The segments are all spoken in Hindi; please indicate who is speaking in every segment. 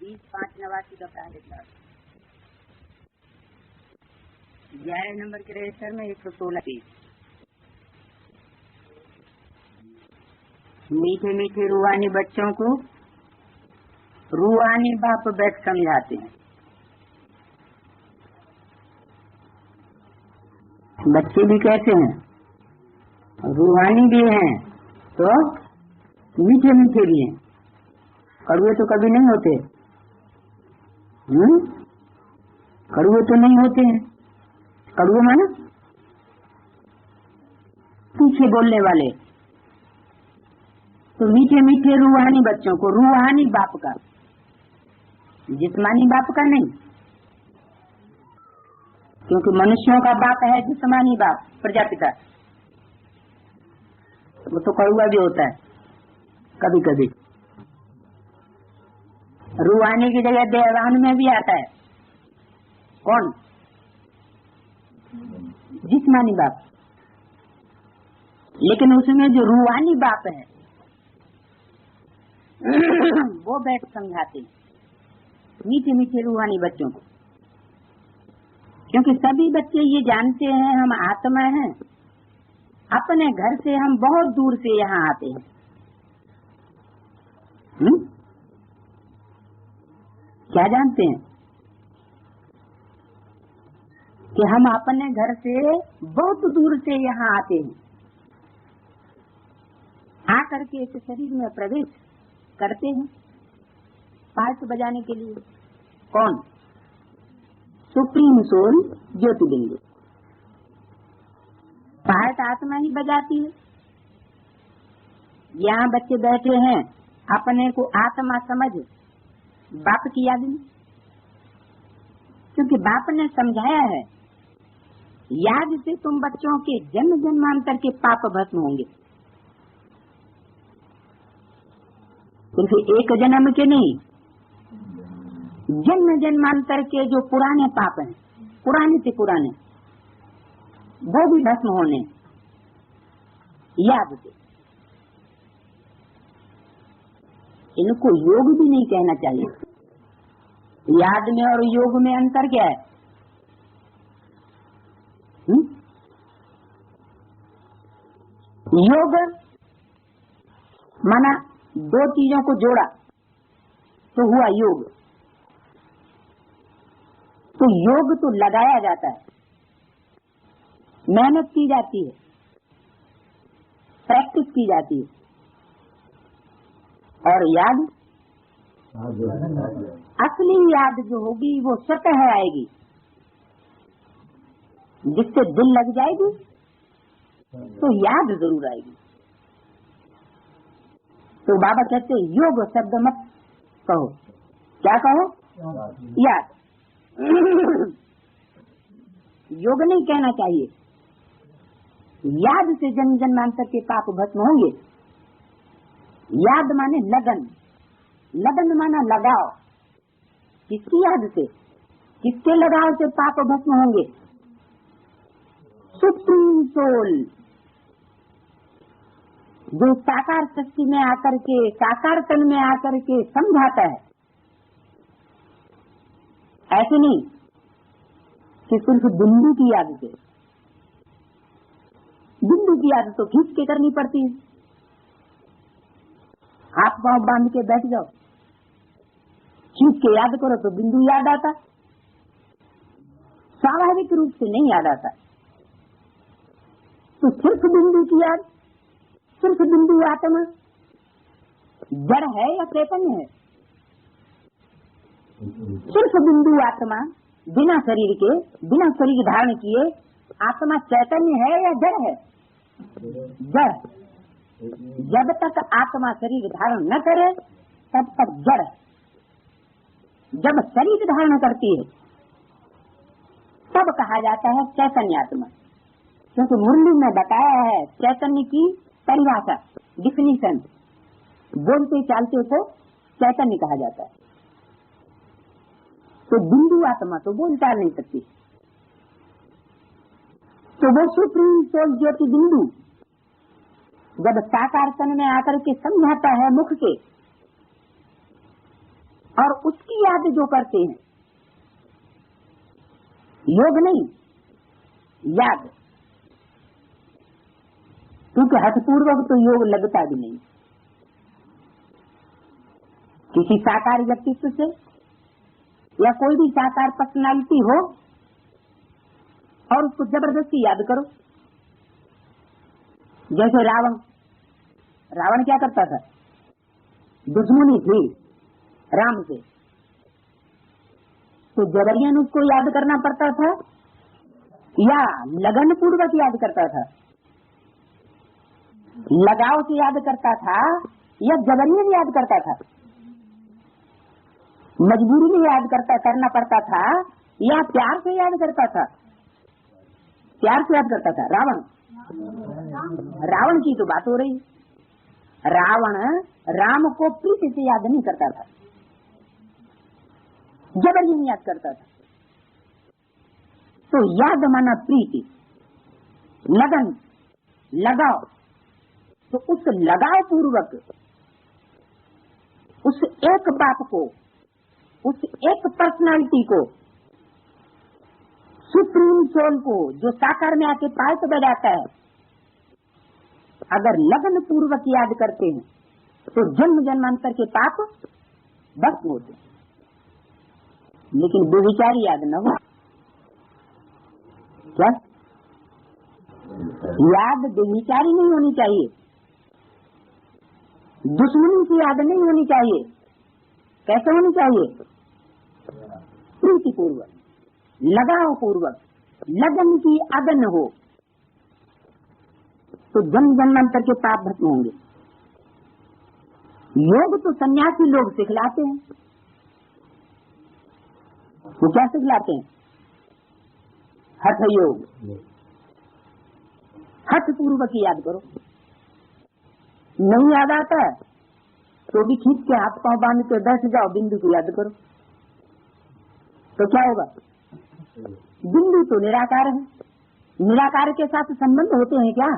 Speaker 1: 20/5/89 का पहले था। 11 नंबर के रजिस्टर में 116 पेज। मीठे मीठे रूहानी बच्चों को रूहानी बाप बैठ समझाते हैं। बच्चे भी कैसे हैं, रूहानी भी हैं तो मीठे मीठे भी हैं, कड़वे तो कभी नहीं होते। कड़वे तो नहीं होते हैं। कड़वे माना पीछे बोलने वाले। तो मीठे मीठे रूहानी बच्चों को, रूहानी बाप का, जिस्मानी बाप का नहीं, क्योंकि मनुष्यों का बाप है जिस्मानी बाप, प्रजापिता, वो तो कड़वा भी होता है कभी कभी। रूहानी की जगह देवान में भी आता है। कौन? जिस्मानी बाप। लेकिन उसमें जो रूहानी बाप है वो बैठ समझाते मीठे मीठे रूहानी बच्चों को, क्योंकि सभी बच्चे ये जानते हैं हम आत्मा हैं। अपने घर से हम बहुत दूर से यहाँ आते हैं। क्या जानते हैं कि हम अपने घर से बहुत दूर से यहाँ आते हैं, आकर के इस शरीर में प्रवेश करते हैं पार्ट बजाने के लिए। कौन? सुप्रीम सोल ज्योतिर्लिंग। पार्ट आत्मा ही बजाती है। यहाँ बच्चे बैठे हैं, अपने को आत्मा समझ बाप की याद में, क्योंकि बाप ने समझाया है याद से तुम बच्चों के जन्म जन्मांतर के पाप भस्म होंगे। क्योंकि एक जन्म के नहीं, जन्म जन्मांतर के जो पुराने पाप हैं, पुराने से पुराने, वो भी भस्म होने याद से। इनको योग भी नहीं कहना चाहिए। याद में और योग में अंतर क्या है? योग माना दो चीजों को जोड़ा तो हुआ योग। तो योग तो लगाया जाता है, मेहनत की जाती है, प्रैक्टिस की जाती है। और याद, असली याद जो होगी वो स्वतः आएगी, जिससे दिल लग जाएगी तो याद जरूर आएगी। तो बाबा कहते योग शब्द मत कहो, क्या कहो? याद। योग नहीं कहना चाहिए। याद से जन्म जन्मांतर के पाप भस्म होंगे। याद माने लगन, लगन माना लगाव। किसकी याद से, किसके लगाव से पाप भस्म होंगे? सुप्रीम सोल जो साकार शक्ति में आकर के, साकार तन में आकर के समझाता है। ऐसे नहीं कि सिर्फ बिंदु की याद से। बिंदु की याद तो खींच के करनी पड़ती है। हाथ पांव बांध के बैठ जाओ, खींच के याद करो तो बिंदु याद आता, स्वाभाविक रूप से नहीं याद आता। तो सिर्फ बिंदु की याद, सिर्फ बिंदु आत्मा जड़ है या चैतन्य है? सिर्फ बिंदु आत्मा बिना शरीर के, बिना शरीर धारण किए आत्मा चैतन्य है या जड़ है? जड़। जब तक आत्मा शरीर धारण न करे तब तक जड़। जब शरीर धारण करती है तब कहा जाता है चैतन्य आत्मा। क्योंकि मुरली में बताया है चैतन्य की परिभाषा, डिफिनीशन। बोलते चालते को चैतन्य कहा जाता है। तो बिंदु आत्मा तो बोल चाल नहीं सकती। तो वो सुप्रीम सोल ज्योति बिंदु जब साकार तन में आकर के समझाता है मुख के, और उसकी याद जो करते हैं, योग नहीं याद, क्योंकि हठपूर्वक तो योग लगता भी नहीं। किसी साकार व्यक्तित्व से या कोई भी साकार पर्सनालिटी हो और उसको जबरदस्ती याद करो। जैसे रावण क्या करता था, दुश्मनी थी राम से, तो जबरियन उसको याद करना पड़ता था या लगन पूर्वक याद करता था, लगाव से याद करता था या जबरियन याद करता था, मजबूरी में याद करना पड़ता था या प्यार से याद करता था। प्यार से याद करता था रावण की तो बात हो रही। रावण राम को प्रीति से याद नहीं करता था, जबरदस्ती याद करता था। तो याद माना प्रीति, लगन, लगाव। तो उस लगाव पूर्वक उस एक बात को, उस एक पर्सनालिटी को, सुप्रीम सोल को, जो साकार में आके पार्ट बैठाता है, अगर लगन पूर्वक याद करते हैं तो जन्म जन्मांतर के पाप भस्म होते हैं। लेकिन बेविचारी याद न हो। क्या याद बेविचारी नहीं होनी चाहिए, दुश्मनी की याद नहीं होनी चाहिए। कैसे होनी चाहिए? प्रीति पूर्वक, लगाव पूर्वक, लगन की अगन हो, तो जन्म जन्मांतर के पाप भस्म होंगे। योग तो सन्यासी लोग सिखलाते हैं। वो क्या सिखलाते हैं? हठ योग। हठ पूर्वक याद करो। नहीं याद आता है तो भी खींच के हाथ पांव बांध के बैठ जाओ, बिंदु को याद करो। तो क्या होगा? बिंदु तो निराकार है। निराकार के साथ संबंध होते हैं क्या?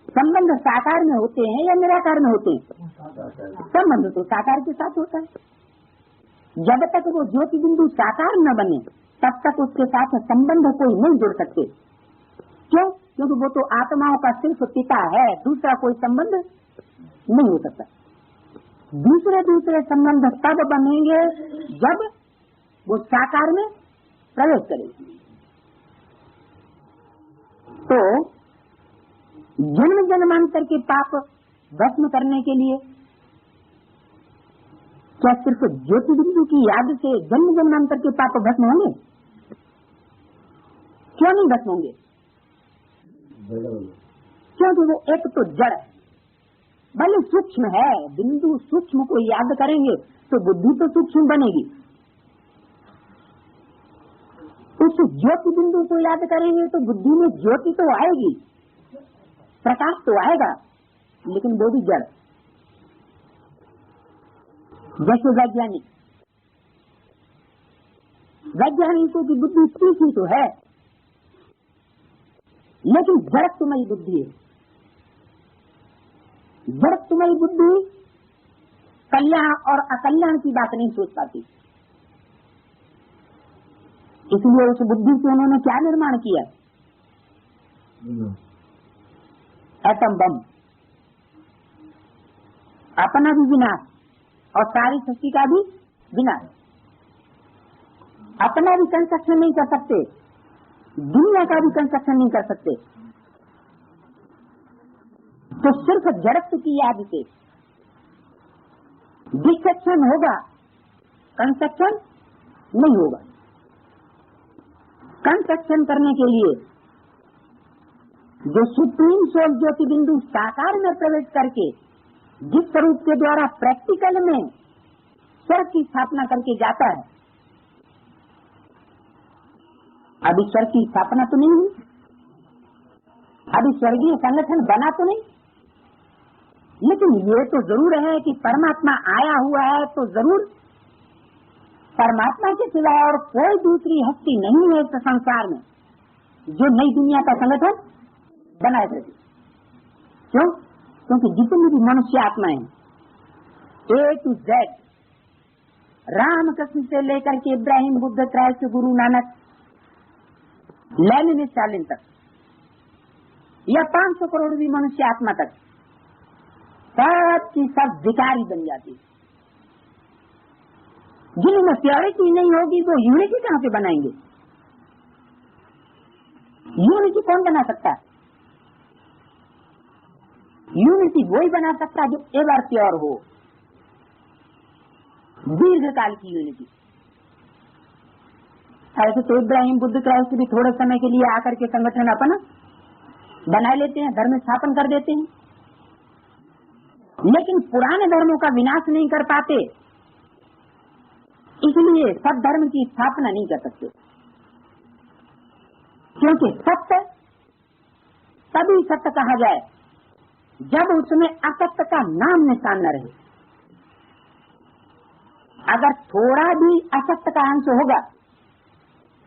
Speaker 1: संबंध साकार में होते हैं या निराकार में होते हैं? संबंध तो साकार के साथ होता है। जब तक वो ज्योति बिंदु साकार न बने तब तक उसके साथ संबंध कोई नहीं जुड़ सकते। क्यों? क्योंकि वो तो आत्माओं का सिर्फ पिता है, दूसरा कोई संबंध नहीं हो सकता। दूसरे संबंध तब बनेंगे जब वो साकार में प्रवेश करेगी। तो जन्म जन्मांतर के पाप भस्म करने के लिए क्या सिर्फ ज्योति बिंदु की याद से जन्म जन्मांतर के पाप भस्म होंगे? क्यों नहीं भस्म होंगे? क्योंकि वो एक तो जड़ है, भले सूक्ष्म है। बिंदु सूक्ष्म को याद करेंगे तो बुद्धि तो सूक्ष्म बनेगी। उस ज्योति बिंदु को याद करेंगे तो बुद्धि में ज्योति तो आएगी, प्रकाश तो आएगा, लेकिन वो भी जड़। जैसे वैज्ञानिकों की बुद्धि तीखी तो है, लेकिन जड़त्वमयी बुद्धि है। जड़त्वमयी बुद्धि कल्याण और अकल्याण की बात नहीं सोच पाती। इसलिए उस बुद्धि से उन्होंने क्या निर्माण किया? Atom bomb. अपना भी विनाश और सारी सृष्टि का भी विनाश। अपना भी कंस्ट्रक्शन नहीं कर सकते, दुनिया का भी कंस्ट्रक्शन नहीं कर सकते। तो सिर्फ जड़त्व की याद से डिस्ट्रक्शन होगा, कंस्ट्रक्शन नहीं होगा। कंस्ट्रक्शन करने के लिए जो सुप्रीम सोल ज्योति बिंदु साकार में प्रवेश करके जिस स्वरूप के द्वारा प्रैक्टिकल में स्वर्ग की स्थापना करके जाता है, अभी स्वर्ग की स्थापना तो नहीं हुई, अभी स्वर्गीय संगठन बना तो नहीं, लेकिन ये तो जरूर है कि परमात्मा आया हुआ है तो जरूर परमात्मा के सिवाय और कोई दूसरी हस्ती नहीं है इस संसार में जो नई दुनिया का संगठन बनाए सके। क्यों? क्योंकि जितनी भी मनुष्य आत्माएं A to Z Ram Krishna से लेकर के Ibrahim, Buddha, Christ, Guru Nanak, Lenin, Stalin तक, या 500 करोड़ भी मनुष्य आत्मा तक, सब की सब विकारी बन जाती। जिनमें प्योरिटी नहीं होगी वो यूनिटी कहां से बनाएंगे? यूनिटी कौन बना सकता है? यूनिटी वही बना सकता है जो एवर प्योर हो, दीर्घकाल की यूनिटी। ऐसे तो इब्राहिम, बुद्ध, क्राइस्ट भी थोड़े समय के लिए आकर के संगठन अपना बना लेते हैं, धर्म स्थापन कर देते हैं, लेकिन पुराने धर्मों का विनाश नहीं कर पाते, इसलिए सब धर्म की स्थापना नहीं कर सकते। क्योंकि सत्य तभी सत्य कहा जाए जब उसमें असत्य का नाम निशान न रहे। अगर थोड़ा भी असत्य का अंश होगा,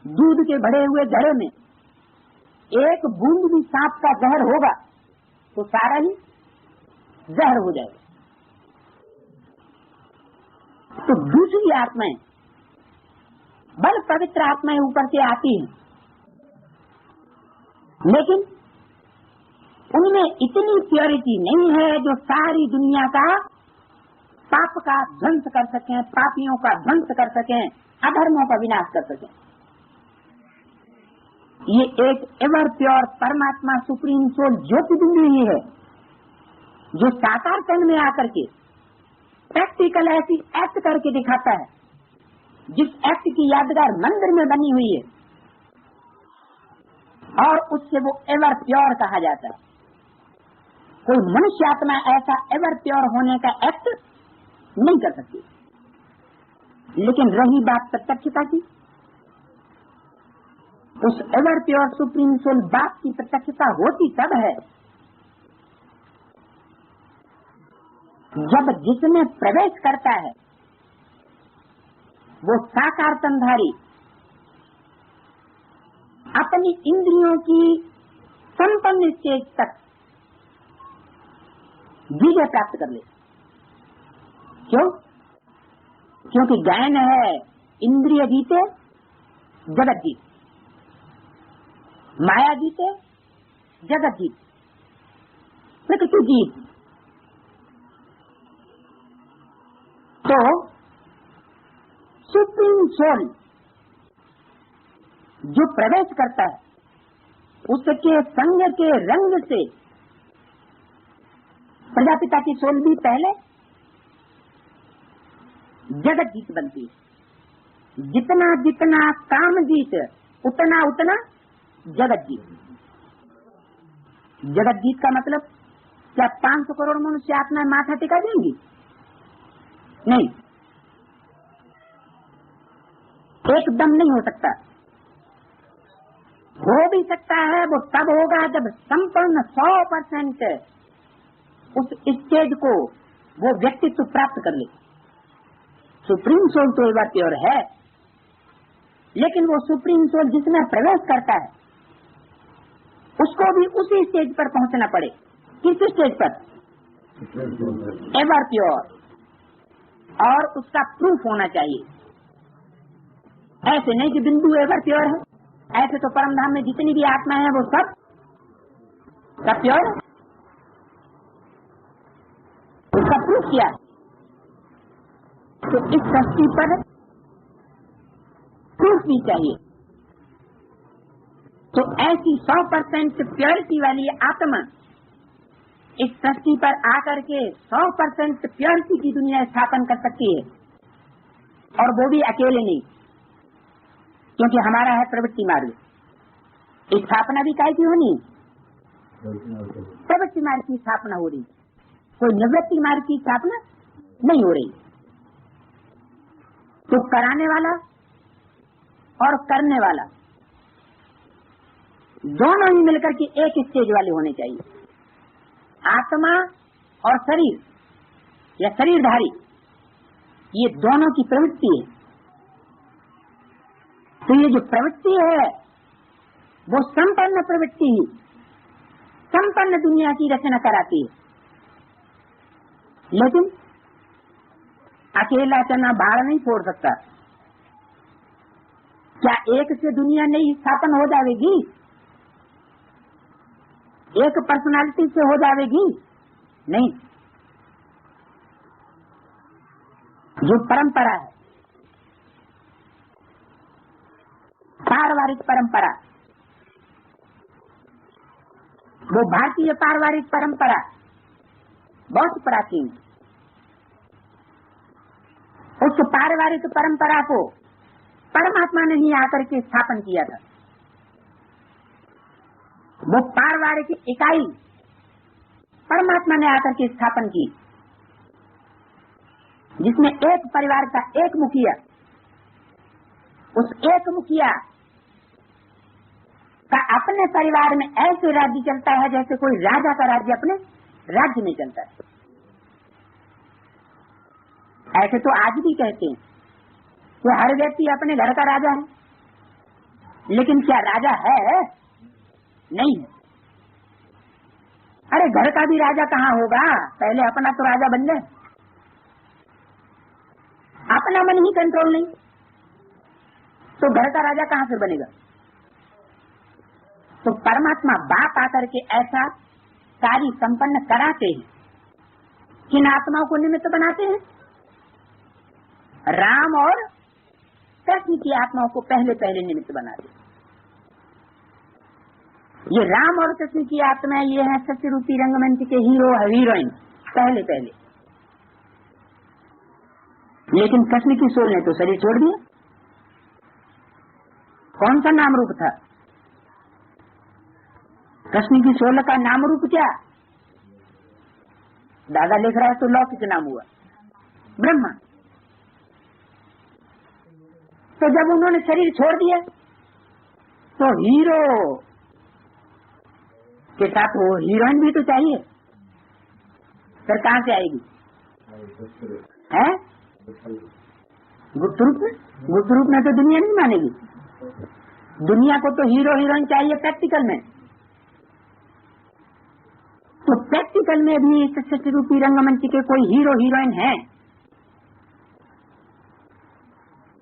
Speaker 1: दूध के भरे हुए घड़े में एक बूंद भी सांप का जहर होगा तो सारा ही जहर हो जाएगा। तो दूसरी आत्माएं, बल पवित्र आत्माएं ऊपर से आती हैं, लेकिन उनमें इतनी प्योरिटी नहीं है जो सारी दुनिया का पाप का ध्वंस कर सकें, पापियों का ध्वंस कर सकें, अधर्मों का विनाश कर सकें। ये एक एवर प्योर परमात्मा सुप्रीम सोल ज्योति बिंदु ही है जो साकार तन में आकर के प्रैक्टिकल ऐसी एक्ट करके दिखाता है, जिस एक्ट की यादगार मंदिर में बनी हुई है, और उससे वो एवर प्योर कहा जाता है। कोई मनुष्य आत्मा ऐसा एवर प्योर होने का एक्ट नहीं कर सकती। लेकिन रही बात प्रत्यक्षता की, उस एवर प्योर सुप्रीम सोल बात की प्रत्यक्षता होती तब है जब जिसमें प्रवेश करता है वो साकार तनधारी अपनी इंद्रियों की संपन्न स्टेज तक विजय प्राप्त कर ले। क्यों? क्योंकि गायन है इंद्रिय जीते जगत जीत, माया जीते जगत जीत, प्रकृति जीत। तो सुप्रीम सोल जो प्रवेश करता है उसके संग के रंग से प्रजापिता की सोल भी पहले जगत जीत बनती है। जितना जितना काम जीत उतना उतना जगत जीत। जगत जीत का मतलब क्या 500 करोड़ मनुष्य आत्मा माथा टिका देंगी? नहीं, एकदम नहीं हो सकता। हो भी सकता है, वो तब होगा जब संपूर्ण 100% उस स्टेज को वो व्यक्तित्व प्राप्त कर ले। सुप्रीम सोल तो एवर प्योर है, लेकिन वो सुप्रीम सोल जिसमें प्रवेश करता है उसको भी उसी स्टेज पर पहुंचना पड़े। किस स्टेज पर? Ever pure. और उसका प्रूफ होना चाहिए। ऐसे नहीं कि बिंदु एवर प्योर है, ऐसे तो परमधाम में जितनी भी आत्मा है वो सब प्योर है। उसका प्रूफ किया। तो इस सृष्टि पर प्रूफ भी चाहिए। तो ऐसी 100% प्योरिटी वाली आत्मा इस सृष्टि पर आकर के 100% प्योरिटी की दुनिया स्थापन कर सकती है, और वो भी अकेले नहीं, क्योंकि हमारा है प्रवृत्ति मार्ग। स्थापना भी काय की होनी? प्रवृत्ति मार्ग की स्थापना हो रही, कोई निवृत्ति मार्ग की स्थापना नहीं हो रही। तो कराने वाला और करने वाला दोनों ही मिलकर के एक स्टेज वाले होने चाहिए। आत्मा और शरीर या शरीरधारी, ये दोनों की प्रवृत्ति है। तो ये जो प्रवृत्ति है वो संपन्न प्रवृत्ति ही संपन्न दुनिया की रचना कराती है। लेकिन अकेला चना बाढ़ नहीं फोड़ सकता। क्या एक से दुनिया नहीं स्थापन हो जाएगी? एक पर्सनालिटी से हो जाएगी? नहीं। जो परंपरा है, पारिवारिक परंपरा, वो भारतीय पारिवारिक परंपरा बहुत प्राचीन। उस पारिवारिक परंपरा को परमात्मा ने ही आकर के स्थापन किया था। वो पारिवारिक इकाई परमात्मा ने आकर के स्थापन की, जिसमें एक परिवार का एक मुखिया, उस एक मुखिया का अपने परिवार में ऐसे राज्य चलता है जैसे कोई राजा का राज्य अपने राज्य में चलता है। ऐसे तो आज भी कहते हैं कि हर व्यक्ति अपने घर का राजा है, लेकिन क्या राजा है? नहीं है। अरे घर का भी राजा कहाँ होगा? पहले अपना तो राजा बन जाए। अपना मन ही कंट्रोल नहीं तो घर का राजा कहाँ से बनेगा? तो परमात्मा बाप आकर के ऐसा कार्य संपन्न कराते हैं, किन आत्माओं को निमित्त बनाते हैं? राम और कृष्ण की आत्माओं को पहले पहले निमित्त बनाते हैं। ये राम और कृष्ण की आत्मा ये है सत्य रूपी रंगमंच के हीरो हीरोइन पहले पहले। लेकिन कृष्ण की सोल ने तो शरीर छोड़ दिया। कौन सा नाम रूप था? कृष्ण की सोल का नाम रूप क्या? दादा लिख रहा है तो लौकिक नाम हुआ ब्रह्मा। तो जब उन्होंने शरीर छोड़ दिया तो हीरो के साथ वो हीरोइन भी तो चाहिए। फिर कहाँ से आएगी? है गुप्त रूप में? गुप्त रूप में तो दुनिया नहीं मानेगी। दुनिया को तो हीरो हीरोइन चाहिए प्रैक्टिकल में। तो प्रैक्टिकल में भी सत्य रूपी रंगमंच के कोई हीरो हीरोइन है,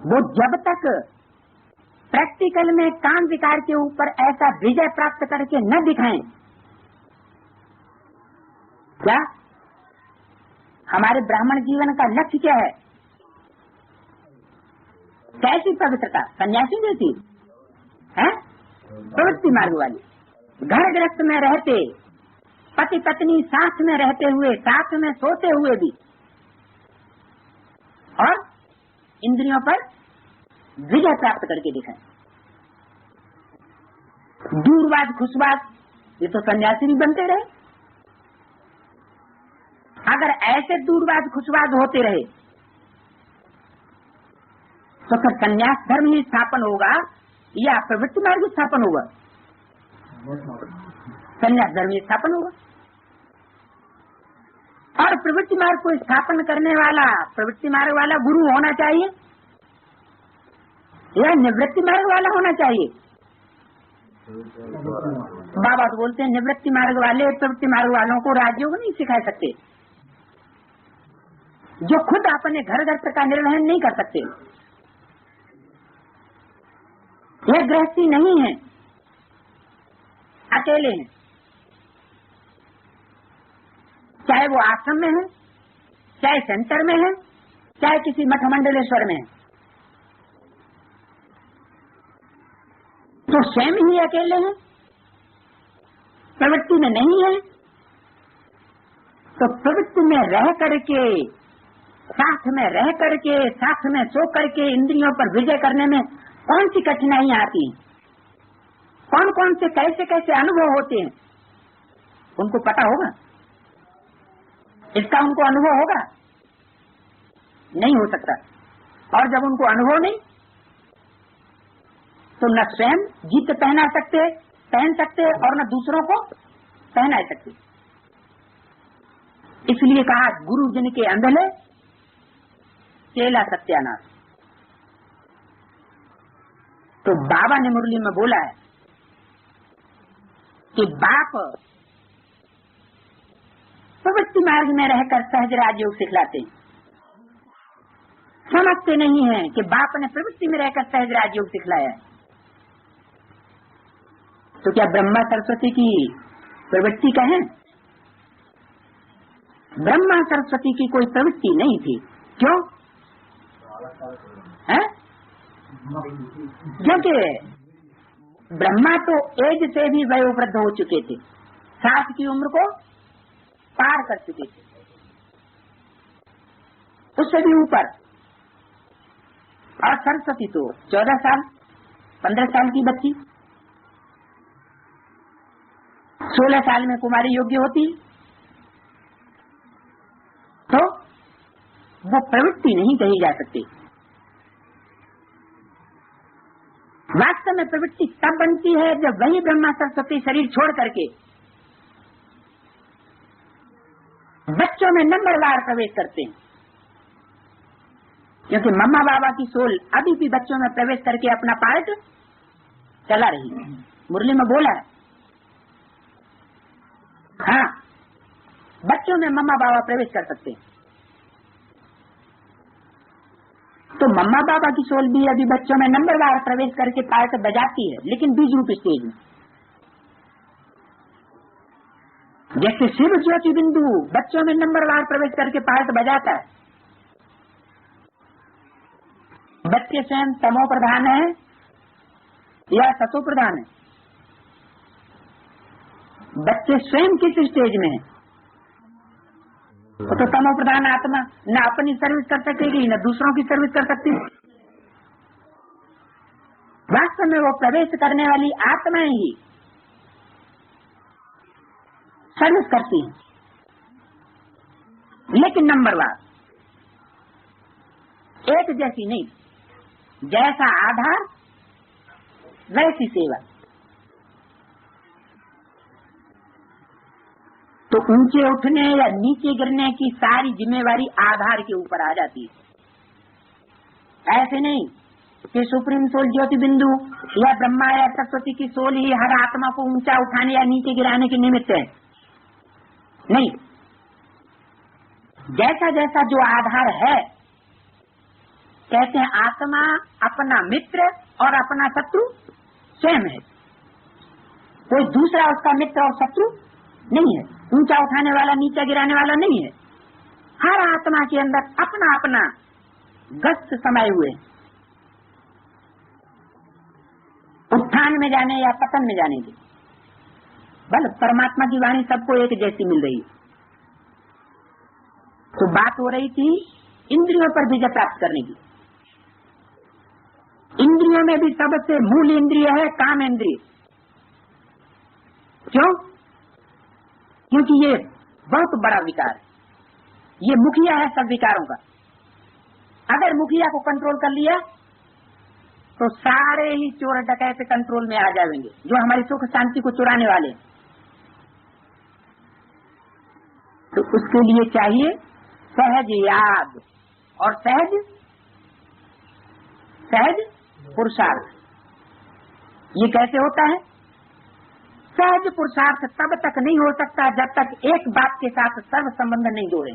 Speaker 1: वो जब तक प्रैक्टिकल में काम विकार के ऊपर ऐसा विजय प्राप्त करके न दिखाएं, क्या हमारे ब्राह्मण जीवन का लक्ष्य क्या है? कैसी पवित्रता? सन्यासी जैसी है? प्रवृत्ति मार्ग वाली। घर गृहस्थ में रहते, पति पत्नी साथ में रहते हुए, साथ में सोते हुए भी, और इंद्रियों पर विजय प्राप्त करके दिखाएं। दूरबाज खुशबाज ये तो सन्यासी भी बनते रहे। अगर ऐसे दूरबाज खुशबाज होते रहे तो फिर सन्यास धर्म ही स्थापन होगा या प्रवृत्ति मार्ग स्थापन होगा? सन्यास धर्म ही स्थापन होगा। और प्रवृत्ति मार्ग को स्थापन करने वाला प्रवृत्ति मार्ग वाला गुरु होना चाहिए या निवृत्ति मार्ग वाला होना चाहिए? बाबा तो बोलते हैं निवृत्ति मार्ग वाले प्रवृत्ति मार्ग वालों को राजयोग नहीं सिखा सकते, जो खुद अपने घर घर का निर्वहन नहीं कर सकते। यह गृहस्थी नहीं है, अकेले हैं। चाहे वो आश्रम में है, चाहे सेंटर में है, चाहे किसी मठ मंडलेश्वर में है, तो स्वयं ही अकेले हैं, प्रवृत्ति में नहीं है। तो प्रवृत्ति में रह करके, साथ में रह करके, साथ में सो करके इंद्रियों पर विजय करने में कौन सी कठिनाइयां आती हैं, कौन कौन से कैसे कैसे अनुभव होते हैं, उनको पता होगा? इसका उनको अनुभव होगा? नहीं हो सकता। और जब उनको अनुभव नहीं, तो न स्वयं जीत पहन सकते और न दूसरों को पहना सकते। इसलिए कहा गुरु जिनके अंधले चेला सत्यानाश। तो बाबा ने मुरली में बोला है कि बाप प्रवृत्ति मार्ग में रहकर सहज राजयोग सिखलाते हैं, समझते नहीं है कि बाप ने प्रवृत्ति में रहकर सहज राजयोग सिखलाया है। तो क्या ब्रह्मा सरस्वती की प्रवृत्ति कहें? ब्रह्मा सरस्वती की कोई प्रवृत्ति नहीं थी। क्यों है? क्योंकि ब्रह्मा तो एज से भी वयोवृद्ध हो चुके थे, 60 की उम्र को पार कर चुके थे, उससे भी ऊपर। और सरस्वती तो 14 साल 15 साल की बच्ची, 16 साल में कुमारी योग्य होती, तो वो प्रवृत्ति नहीं कही जा सकती। वास्तव में प्रवृत्ति तब बनती है जब वही ब्रह्मा सरस्वती शरीर छोड़ करके बच्चों में नंबरवार प्रवेश करते हैं। क्योंकि मम्मा बाबा की सोल अभी भी बच्चों में प्रवेश करके अपना पार्ट चला रही है। मुरली में बोला है, हाँ, बच्चों में मम्मा बाबा प्रवेश कर सकते हैं। तो मम्मा बाबा की सोल भी अभी बच्चों में नंबरवार प्रवेश करके पार्ट बजाती है, लेकिन बीज रूप स्टेज में। जैसे शिव ज्योति बिंदु बच्चों में नंबरवार प्रवेश करके पार्ट बजाता है। बच्चे स्वयं तमो प्रधान है या सतो प्रधान है? बच्चे स्वयं किस स्टेज में है? तो तमो प्रधान आत्मा न अपनी सर्विस कर सकेगी न दूसरों की सर्विस कर सकती। वास्तव में वो प्रवेश करने वाली आत्माएं ही सर्विस करती हैं, लेकिन नंबरवार एक जैसी नहीं। जैसा आधार वैसी सेवा। तो ऊंचे उठने या नीचे गिरने की सारी जिम्मेवारी आधार के ऊपर आ जाती है। ऐसे नहीं कि सुप्रीम सोल ज्योति बिंदु या ब्रह्मा या सरस्वती की सोल ही हर आत्मा को ऊंचा उठाने या नीचे गिराने के निमित्त है। नहीं, जैसा जैसा जो आधार है, कहते हैं आत्मा अपना मित्र और अपना शत्रु स्वयं है। कोई दूसरा उसका मित्र और शत्रु नहीं है। ऊंचा उठाने वाला नीचा गिराने वाला नहीं है। हर आत्मा के अंदर अपना अपना गस्त समाये हुए, उत्थान में जाने या पतन में जाने की। बल परमात्मा की वाणी सबको एक जैसी मिल रही है। तो बात हो रही थी इंद्रियों पर विजय प्राप्त करने की। इंद्रियों में भी सबसे मूल इंद्रिय है काम इंद्रिय। क्यों? क्योंकि ये बहुत बड़ा विकार है, ये मुखिया है सब विकारों का। अगर मुखिया को कंट्रोल कर लिया तो सारे ही चोर डकैत कंट्रोल में आ जाएंगे, जो हमारी सुख शांति को चुराने वाले। तो उसके लिए चाहिए सहज याद और सहज पुरुषार्थ। ये कैसे होता है? सहज पुरुषार्थ तब तक नहीं हो सकता जब तक एक बात के साथ सर्व संबंध नहीं जोड़े।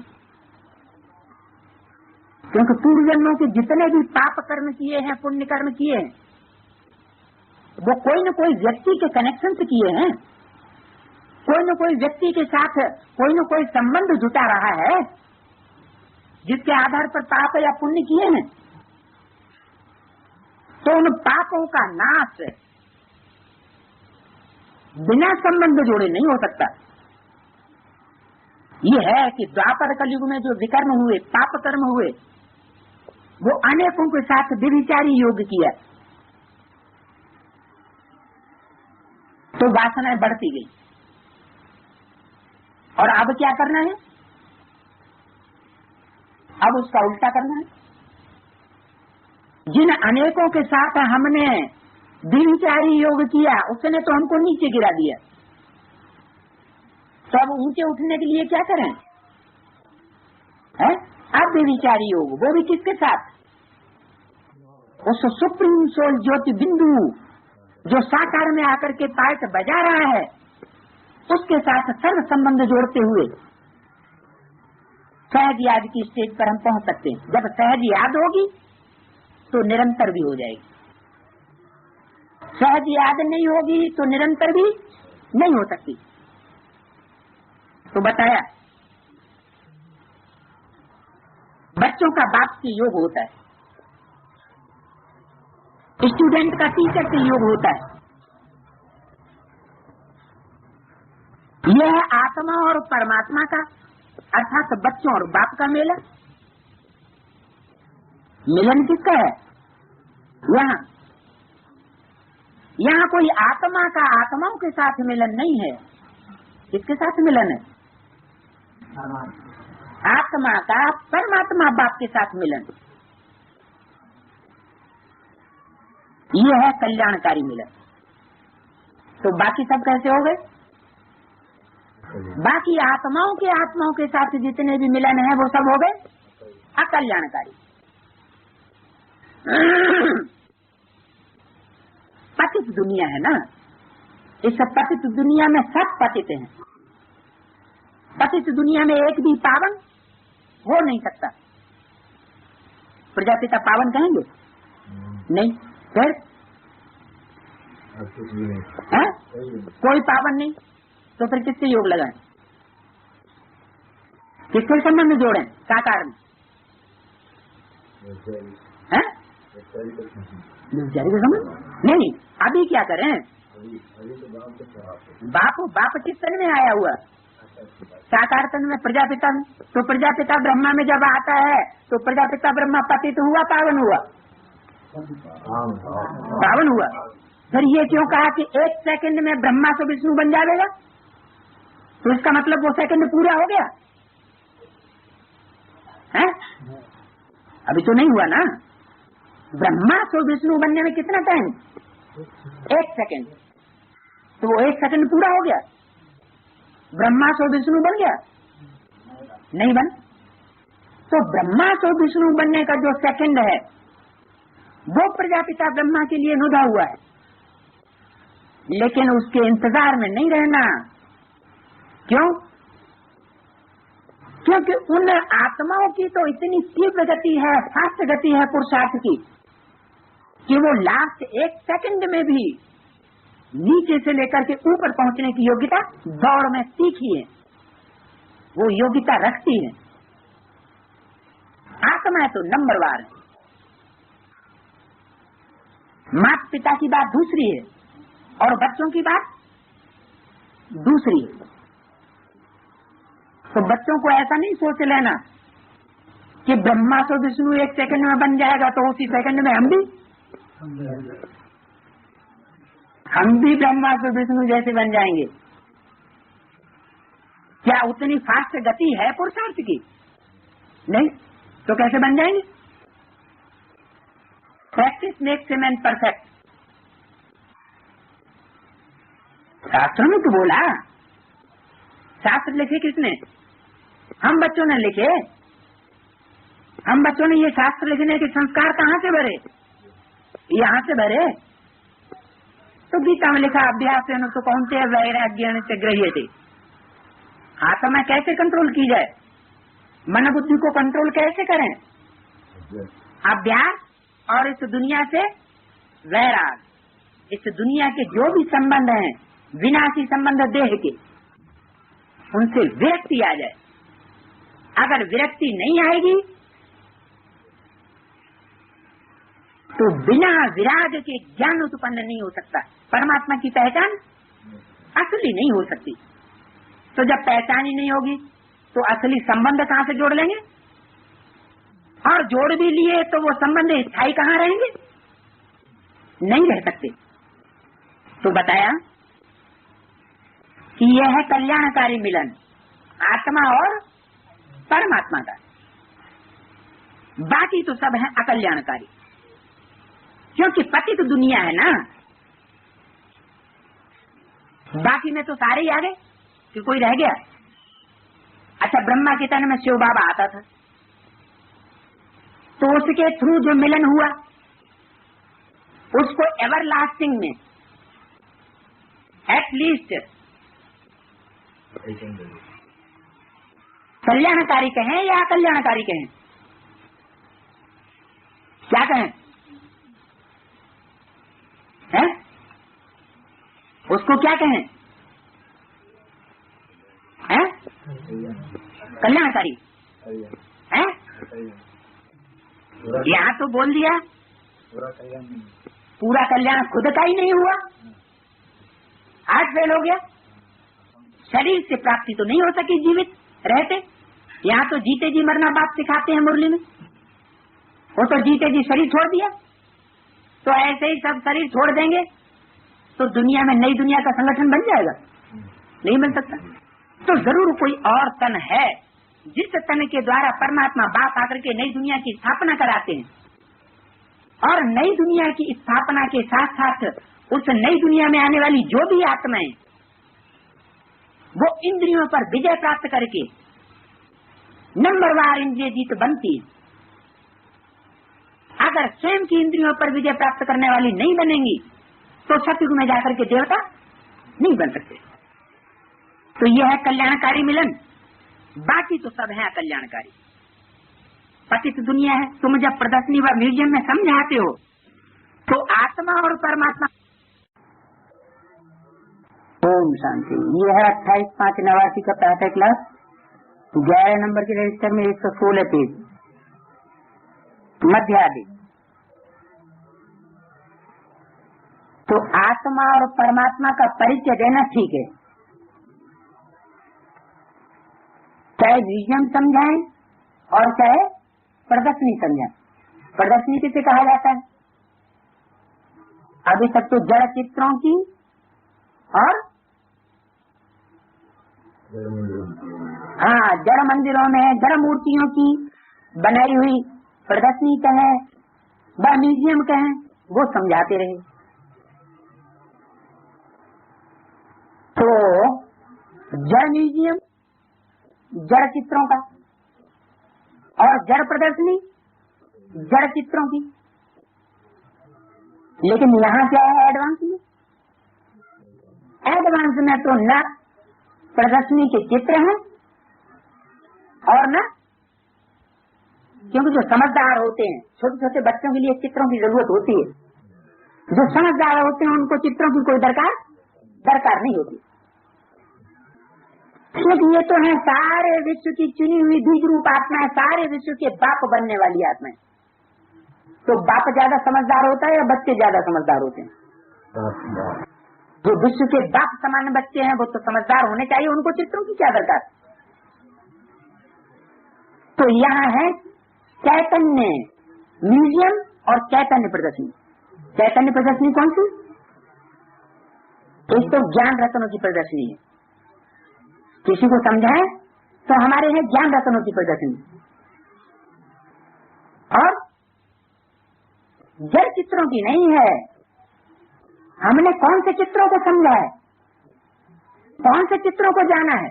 Speaker 1: क्योंकि पूर्व जन्मों के जितने भी पाप कर्म किए हैं, पुण्य कर्म किए हैं, वो कोई न कोई व्यक्ति के कनेक्शन से किए हैं। कोई न कोई व्यक्ति के साथ कोई न कोई संबंध जुटा रहा है, जिसके आधार पर पाप या पुण्य किए हैं। तो उन पापों का नाश बिना संबंध जोड़े नहीं हो सकता। ये है कि द्वापर कलयुग में जो विकर्म हुए, पाप कर्म हुए, वो अनेकों के साथ व्यभिचारी योग किया, तो वासनाएं बढ़ती गई। और अब क्या करना है? अब उसका उल्टा करना है। जिन अनेकों के साथ हमने व्यभिचारी योग किया, उसने तो हमको नीचे गिरा दिया। तो अब ऊंचे उठने के लिए क्या करें? अब व्यभिचारी योग, वो भी किसके साथ? उस सुप्रीम सोल ज्योति बिंदु जो साकार में आकर के पार्ट बजा रहा है, उसके साथ सर्व संबंध जोड़ते हुए सहज याद की स्टेज पर हम पहुंच सकते हैं। जब सहज याद होगी तो निरंतर भी हो जाएगी, सहज याद नहीं होगी तो निरंतर भी नहीं हो सकती। तो बताया बच्चों का बाप से योग होता है, स्टूडेंट का टीचर से योग होता है। यह है आत्मा और परमात्मा का अर्थात बच्चों और बाप का मिलन। मिलन किसका है? यहाँ कोई आत्मा का आत्माओं के साथ मिलन नहीं है। किसके साथ मिलन है? आत्मा का परमात्मा बाप के साथ मिलन। ये है कल्याणकारी मिलन। तो बाकी सब कैसे हो गए? बाकी आत्माओं के साथ जितने भी मिलन है वो सब हो गए अकल्याणकारी। पतित दुनिया है ना, इस पतित दुनिया में सब पतित हैं। पतित दुनिया में एक भी पावन हो नहीं सकता। प्रजापिता पावन कहेंगे? नहीं। फिर कोई पावन नहीं, तो फिर किससे योग लगाएं? किसके संबंध जोड़ें? साकार में के संबंध नहीं। अभी क्या करें? बाप किस तन में आया हुआ? साकार तन में, प्रजापिता में। तो प्रजापिता ब्रह्मा में जब आता है तो प्रजापिता ब्रह्मा पतित हुआ पावन हुआ? पावन हुआ। फिर ये क्यों कहा कि एक सेकंड में ब्रह्मा से विष्णु बन जाएगा? तो इसका मतलब वो सेकंड पूरा हो गया है? अभी तो नहीं हुआ ना। ब्रह्मा से विष्णु बनने में कितना टाइम? एक सेकंड। तो वो एक सेकंड पूरा हो गया? ब्रह्मा से विष्णु बन गया? नहीं बन। तो ब्रह्मा से विष्णु बनने का जो सेकंड है वो प्रजापिता ब्रह्मा के लिए नुदा हुआ है, लेकिन उसके इंतजार में नहीं रहना। क्यों? क्योंकि उन आत्माओं की तो इतनी तीव्र गति है, फास्ट गति है पुरुषार्थ की, कि वो लास्ट एक सेकंड में भी नीचे से लेकर के ऊपर पहुंचने की योग्यता दौड़ में सीखी है, वो योग्यता रखती है। आत्मा तो नंबरवार है। माता पिता की बात दूसरी है और बच्चों की बात दूसरी है। तो बच्चों को ऐसा नहीं सोच लेना कि ब्रह्मा से विष्णु एक सेकंड में बन जाएगा तो उसी सेकंड में हम भी ब्रह्मा से विष्णु जैसे बन जाएंगे। क्या उतनी फास्ट गति है पुरुषार्थ की? नहीं। तो कैसे बन जाएंगे? Practice makes a man perfect. शास्त्रों में तो बोला। शास्त्र लिखे किसने? हम बच्चों ने लिखे। हम बच्चों ने ये शास्त्र लिखने के संस्कार कहाँ से भरे? यहाँ से भरे। तो गीता में लिखा अभ्यास तो कौनते वैराग्य से ग्रह्य थे। आत्मा कैसे कंट्रोल की जाए? मन बुद्धि को कंट्रोल कैसे करें? अभ्यास और इस दुनिया से वैराग। इस दुनिया के जो भी संबंध हैं, विनाशी संबंध देह के, उनसे विरक्ति आ जाए। अगर विरक्ति नहीं आएगी तो बिना विराग के ज्ञान उत्पन्न नहीं हो सकता। परमात्मा की पहचान असली नहीं हो सकती। तो जब पहचान ही नहीं होगी तो असली संबंध कहाँ से जोड़ लेंगे? और जोड़ भी लिए तो वो संबंध स्थायी कहाँ रहेंगे? नहीं रह सकते। तो बताया कि यह है कल्याणकारी मिलन आत्मा और परमात्मा का। बाकी तो सब है अकल्याणकारी, क्योंकि पतित तो दुनिया है ना। बाकी में तो सारे ही आ गए कि कोई रह गया? अच्छा, ब्रह्मा के तन में शिव बाबा आता था तो उसके थ्रू जो मिलन हुआ उसको एवरलास्टिंग में एटलीस्ट कल्याणकारी कहें या अकल्याणकारी कहें? क्या कहें? हैं? उसको क्या कहें? हैं? कल्याणकारी हैं? यहाँ तो बोल दिया पूरा कल्याण खुद का ही नहीं हुआ, आज फेल हो गया। शरीर से प्राप्ति तो नहीं हो सकी जीवित रहते। यहाँ तो जीते जी मरना बात सिखाते हैं मुरली में। वो तो जीते जी शरीर छोड़ दिया, तो ऐसे ही सब शरीर छोड़ देंगे तो दुनिया में नई दुनिया का संगठन बन जाएगा? नहीं बन सकता। तो जरूर कोई और तन है जिस तन के द्वारा परमात्मा बाप आकर के नई दुनिया की स्थापना कराते हैं, और नई दुनिया की स्थापना के साथ साथ उस नई दुनिया में आने वाली जो भी आत्माएं वो इंद्रियों पर विजय प्राप्त करके नंबरवार इंद्रिय जीत बनती। अगर स्वयं की इंद्रियों पर विजय प्राप्त करने वाली नहीं बनेंगी तो सतयुग में जाकर के देवता नहीं बन सकते। तो यह है कल्याणकारी मिलन, बाकी तो सब है अकल्याणकारी। पतित दुनिया है। तुम जब प्रदर्शनी व म्यूजियम में समझाते हो तो आत्मा और परमात्मा। ओम शांति। ये है 28/5/89 का प्रातः क्लास, 11 नंबर के रजिस्टर में 116 पेज, मध्य आदि। तो आत्मा और परमात्मा का परिचय देना ठीक है, चाहे म्यूजियम समझाएं और चाहे प्रदर्शनी समझाएं। प्रदर्शनी किसे कहा जाता है? अभी तक तो जड़ चित्रों की और जड़ मंदिरों में जड़ मूर्तियों की बनाई हुई प्रदर्शनी कहें व म्यूजियम कहें वो समझाते रहे। तो जड़ म्यूजियम जड़ चित्रों का और जड़ प्रदर्शनी जड़ चित्रों की। लेकिन यहाँ क्या है एडवांस में? एडवांस में तो न प्रदर्शनी के चित्र हैं और न, क्योंकि जो समझदार होते हैं, छोटे छोटे बच्चों के लिए चित्रों की जरूरत होती है, जो समझदार होते हैं उनको चित्रों की कोई दरकार नहीं होती। क्योंकि ये तो है सारे विश्व की चुनी हुई बीज रूप आत्माएं, सारे विश्व के बाप बनने वाली आत्माएं। तो बाप ज्यादा समझदार होता है या बच्चे ज्यादा समझदार होते हैं? जो विश्व के बाप समान बच्चे हैं वो तो समझदार होने चाहिए, उनको चित्रों की क्या दरकार। तो यहाँ है चैतन्य म्यूजियम और चैतन्य प्रदर्शनी। चैतन्य प्रदर्शनी कौन सी? एक तो ज्ञान रत्नों की प्रदर्शनी है, किसी को समझाए तो हमारे हैं ज्ञान रत्नों की प्रदर्शनी। और जड़ चित्रों की नहीं है। हमने कौन से चित्रों को समझा है, कौन से चित्रों को जाना है?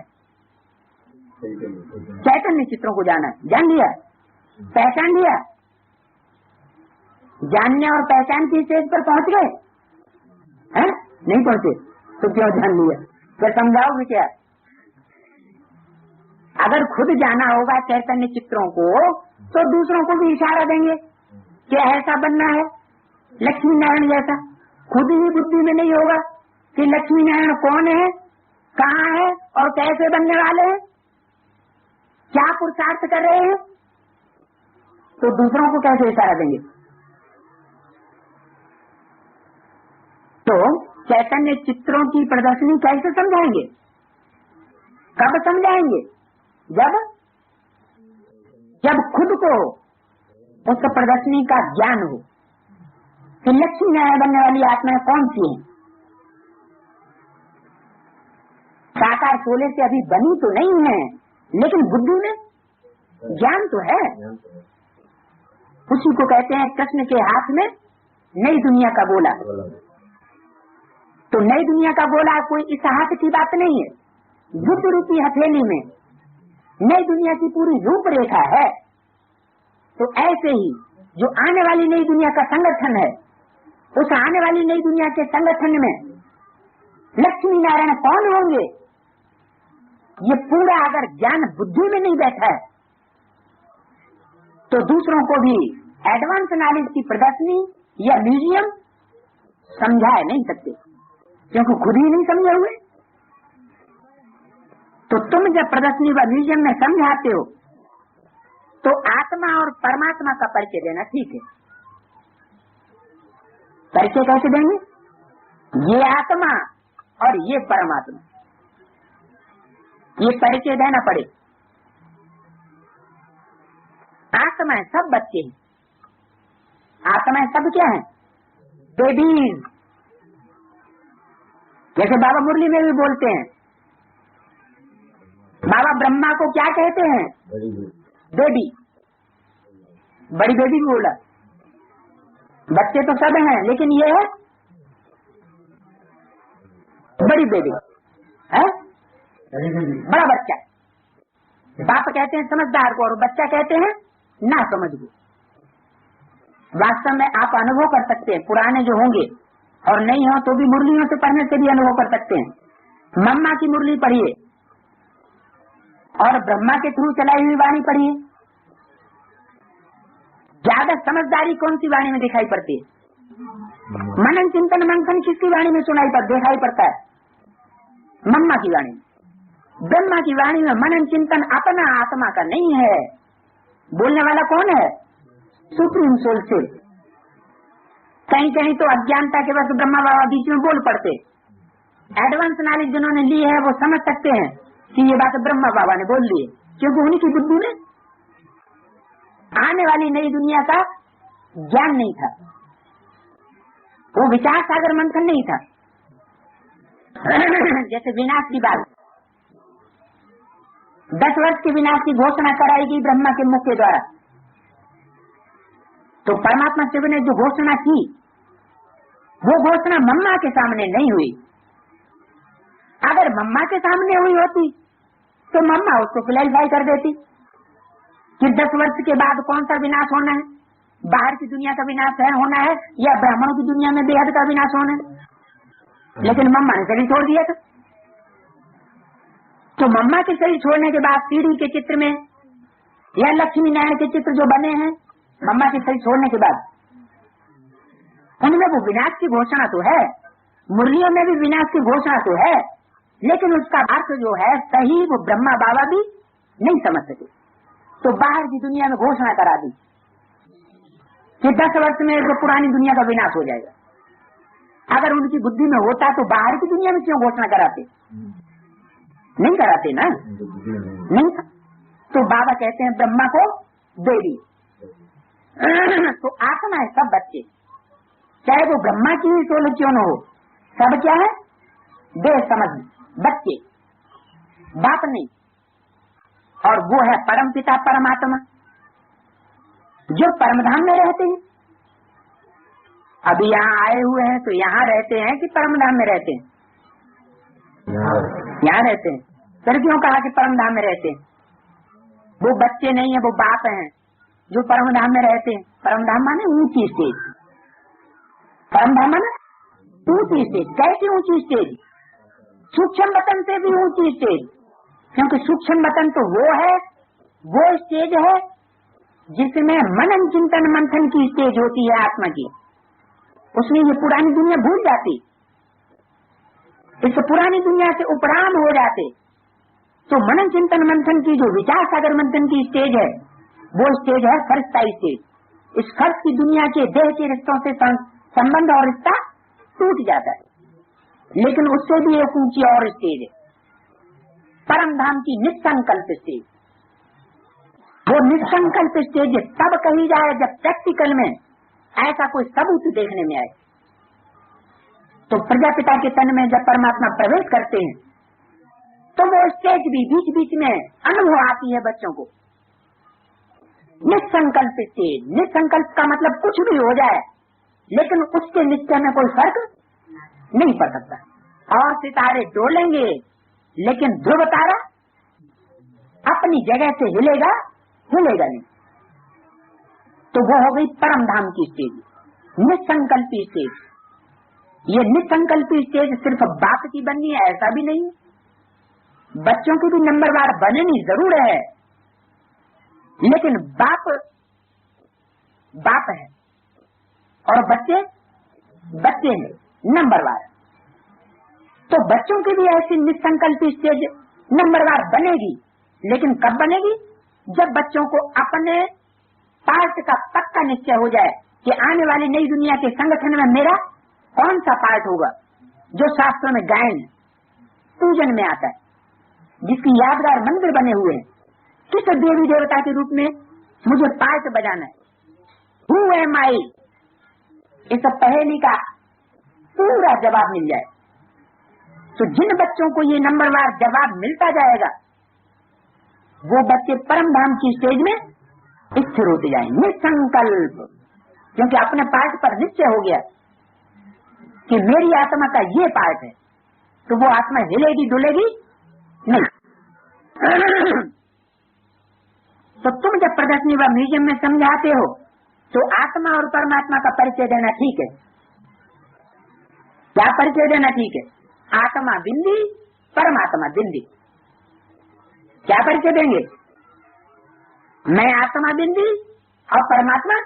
Speaker 1: चैतन्य चित्रों को जाना है। जान लिया, पहचान लिया। जानने और पहचान की स्टेज पर पहुंच गए हैं? नहीं पहुंचे तो क्यों जान लिया? फिर समझाओगे क्या? अगर खुद जाना होगा चैतन्य चित्रों को तो दूसरों को भी इशारा देंगे कि ऐसा बनना है लक्ष्मी नारायण जैसा। खुद ही बुद्धि में नहीं होगा कि लक्ष्मी नारायण कौन है, कहाँ है और कैसे बनने वाले हैं, क्या पुरुषार्थ कर रहे हैं, तो दूसरों को कैसे इशारा देंगे? तो चैतन्य चित्रों की प्रदर्शनी कैसे समझाएंगे? कब समझाएंगे? जब खुद को उस प्रदर्शनी का ज्ञान हो कि लक्ष्मी नारायण बनने वाली आत्माएं कौन सी हैं। साकार सोले से अभी बनी तो नहीं है, लेकिन बुद्धि में ज्ञान तो है। उसी को कहते हैं कृष्ण के हाथ में नई दुनिया का गोला। तो नई दुनिया का गोला कोई इस हाथ की बात नहीं है, बुद्ध रूपी हथेली में नई दुनिया की पूरी रूपरेखा है। तो ऐसे ही जो आने वाली नई दुनिया का संगठन है, उस आने वाली नई दुनिया के संगठन में लक्ष्मी नारायण कौन होंगे ये पूरा अगर ज्ञान बुद्धि में नहीं बैठा है तो दूसरों को भी एडवांस नॉलेज की प्रदर्शनी या म्यूजियम समझा नहीं सकते, क्योंकि खुद ही नहीं समझे हुए। तो तुम जब प्रदर्शनी व म्यूजियम में समझाते हो तो आत्मा और परमात्मा का परिचय देना ठीक है। परिचय कैसे देंगे? ये आत्मा और ये परमात्मा, ये परिचय देना पड़े। आत्मा है सब बच्चे हैं, आत्मा है सब क्या है? बेबीज। जैसे बाबा मुरली में भी बोलते हैं, बाबा ब्रह्मा को क्या कहते हैं? बेबी। बड़ी बेबी बोला, बच्चे तो सब हैं लेकिन ये है बड़ी बेबी है, बड़ा बच्चा। बाप कहते हैं समझदार को और बच्चा कहते हैं ना समझ को। वास्तव में आप अनुभव कर सकते हैं, पुराने जो होंगे और नहीं हो तो भी मुरलियों से पढ़ने से भी अनुभव कर सकते हैं। मम्मा की मुरली पढ़िए और ब्रह्मा के थ्रू चलाई हुई वाणी पढ़िए, ज्यादा समझदारी कौन सी वाणी में दिखाई पड़ती है? मनन चिंतन मंथन किसकी वाणी में दिखाई पड़ता है? मम्मा की वाणी में। ब्रह्मा की वाणी में मनन चिंतन अपना आत्मा का नहीं है। बोलने वाला कौन है? सुप्रीम सोल से। कहीं कहीं तो अज्ञानता के वक्त ब्रह्मा बाबा बीच में बोल पड़ते। एडवांस नॉलेज जिन्होंने ली है वो समझ सकते हैं कि ये बात ब्रह्मा बाबा ने बोल ली है, क्योंकि उन्हीं की बुद्धि में आने वाली नई दुनिया का ज्ञान नहीं था, वो विचार सागर मंथन नहीं था। जैसे विनाश की बात, 10 वर्ष के विनाश की घोषणा कराई गई ब्रह्मा के मुख के द्वारा, तो परमात्मा शिव ने जो घोषणा की वो घोषणा मम्मा के सामने नहीं हुई। अगर मम्मा के सामने हुई होती तो मम्मा उसको क्लैरिफाई कर देती कि 10 वर्ष के बाद कौन सा विनाश होना है, बाहर की दुनिया का विनाश होना है या ब्राह्मणों की दुनिया में बेहद का विनाश होना है। लेकिन मम्मा ने शरीर छोड़ दिया था। तो मम्मा के शरीर छोड़ने के बाद सीढ़ी के चित्र में या लक्ष्मी नारायण के चित्र जो बने हैं मम्मा के शरीर छोड़ने के बाद, उनमें वो विनाश की घोषणा तो है, मुरलियों में भी विनाश की घोषणा तो है, लेकिन उसका अर्थ जो है सही वो ब्रह्मा बाबा भी नहीं समझ सके। तो बाहर की दुनिया में घोषणा करा दी कि 10 वर्ष में तो पुरानी दुनिया का विनाश हो जाएगा। अगर उनकी बुद्धि में होता तो बाहर की दुनिया में क्यों घोषणा कराते? नहीं कराते ना, नहीं। तो बाबा कहते हैं ब्रह्मा को देवी। तो आत्मा है सब बच्चे, चाहे वो ब्रह्मा की ही सोल क्यों न हो, सब क्या है? देह समझ बच्चे, बाप नहीं। और वो है परम पिता परमात्मा जो परमधाम में रहते हैं। अभी यहाँ आए हुए हैं तो यहाँ रहते हैं कि परमधाम में रहते हैं? यहाँ रहते हैं। फिर क्यों कहा कि परमधाम में रहते हैं? वो बच्चे नहीं है, वो बाप हैं जो परमधाम में रहते हैं। परमधाम माने ऊंची स्टेज, परमधाम माने ऊंची स्टेज। कैसी ऊंची स्टेज? सूक्ष्म वतन से भी ऊंची स्टेज, क्योंकि सूक्ष्म वतन तो वो है, वो स्टेज है जिसमें मनन चिंतन मंथन की स्टेज होती है आत्मा की। उसमें ये पुरानी दुनिया भूल जाती, इस पुरानी दुनिया से उपराम हो जाते। तो मनन चिंतन मंथन की जो विचार सागर मंथन की स्टेज है वो स्टेज है फर्श का स्टेज। इस फर्श की दुनिया के देह के रिश्तों से संबंध और रिश्ता टूट जाता है, लेकिन उससे भी एक ऊंची और स्टेज है परमधाम की निसंकल्प स्टेज। वो निसंकल्प स्टेज तब कही जाए जब प्रैक्टिकल में ऐसा कोई सबूत देखने में आए। तो प्रजापिता के तन में जब परमात्मा प्रवेश करते हैं तो वो स्टेज भी बीच बीच में अनुभव आती है बच्चों को। निसंकल्प स्टेज, निसंकल्प का मतलब कुछ भी हो जाए लेकिन उसके निश्चय में कोई फर्क नहीं पड़ सकता। और सितारे डोलेंगे लेकिन ध्रुव तारा अपनी जगह से हिलेगा नहीं। तो वो हो गई परमधाम की स्टेज, निसंकल्पी स्टेज। ये निसंकल्पी स्टेज सिर्फ बाप की बननी है ऐसा भी नहीं, बच्चों की भी नंबरवार बननी जरूर है, लेकिन बाप बाप है और बच्चे बच्चे हैं, नंबरवार। तो बच्चों की भी ऐसी निसंकल्प स्टेज नंबरवार बनेगी, लेकिन कब बनेगी? जब बच्चों को अपने पार्ट का पक्का निश्चय हो जाए कि आने वाली नई दुनिया के संगठन में मेरा कौन सा पार्ट होगा, जो शास्त्रों में गायन पूजन में आता है, जिसकी यादगार मंदिर बने हुए हैं, किस देवी देवता के रूप में मुझे पार्ट बजाना है, हु एम आई, इस पहेली का पूरा जवाब मिल जाए। तो जिन बच्चों को ये नंबरवार जवाब मिलता जाएगा, वो बच्चे परम धाम की स्टेज में स्थिर होते जाएंगे, निसंकल्प, क्योंकि अपने पार्ट पर निश्चय हो गया कि मेरी आत्मा का ये पार्ट है, तो वो आत्मा हिलेगी डुलेगी नहीं। तो तुम जब प्रदर्शनी व म्यूजियम में समझाते हो तो आत्मा और परमात्मा का परिचय देना ठीक है। क्या परिचय देना ठीक है? आत्मा बिंदी, परमात्मा बिंदी। क्या परिचय देंगे? मैं आत्मा बिंदी और परमात्मा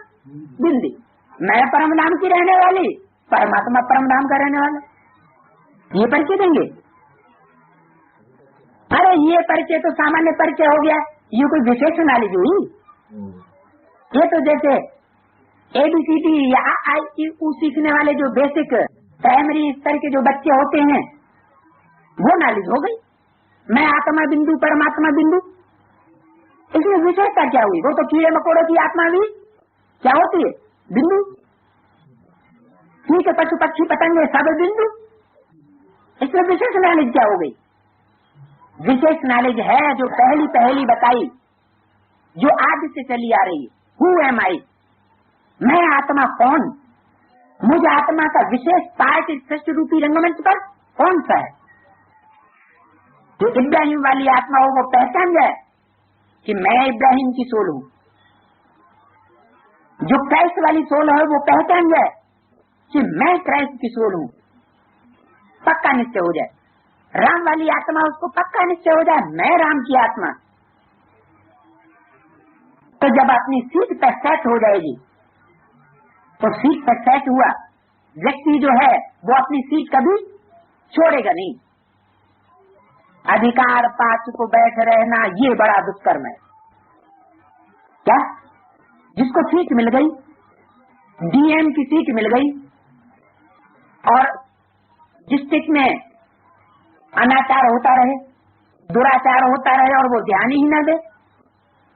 Speaker 1: बिंदी। मैं परम धाम की रहने वाली, परमात्मा परम धाम का रहने वाला, ये परिचय देंगे। अरे ये परिचय तो सामान्य परिचय हो गया, ये कोई विशेष नॉलेज हुई? ये तो जैसे ABCD या IEU सीखने वाले जो बेसिक प्राइमरी स्तर के जो बच्चे होते हैं, वो नॉलेज हो गई। मैं आत्मा बिंदु, परमात्मा बिंदु, इसमें विशेषता क्या हुई? वो तो कीड़े मकोड़ों की आत्मा भी क्या होती है? बिंदु। ठीक है, पशु पक्षी पतंगे सब बिंदु, इसमें विशेष नॉलेज क्या हो गई? विशेष नॉलेज है जो पहली बताई, जो आज से चली आ रही है, हु एम आई, मैं आत्मा कौन, मुझ आत्मा का विशेष पार्ट इस सृष्टि रूपी रंगमंच पर कौन सा है? जो इब्राहिम वाली आत्मा हो वो पहचान जाए कि मैं इब्राहिम की सोल हूं, जो क्राइस्ट वाली सोल है वो पहचान जाए कि मैं क्राइस्ट की सोल हूं, पक्का निश्चय हो जाए। राम वाली आत्मा उसको पक्का निश्चय हो जाए मैं राम की आत्मा। तो जब अपनी सीट पर सेट हो जाएगी, तो सीट पर सेट हुआ व्यक्ति जो है वो अपनी सीट कभी छोड़ेगा नहीं। अधिकार पा चुको बैठ रहना ये बड़ा दुष्कर्म है। क्या? जिसको सीट मिल गई, DM की सीट मिल गई, और डिस्ट्रिक्ट में अनाचार होता रहे, दुराचार होता रहे और वो ध्यान ही न दे,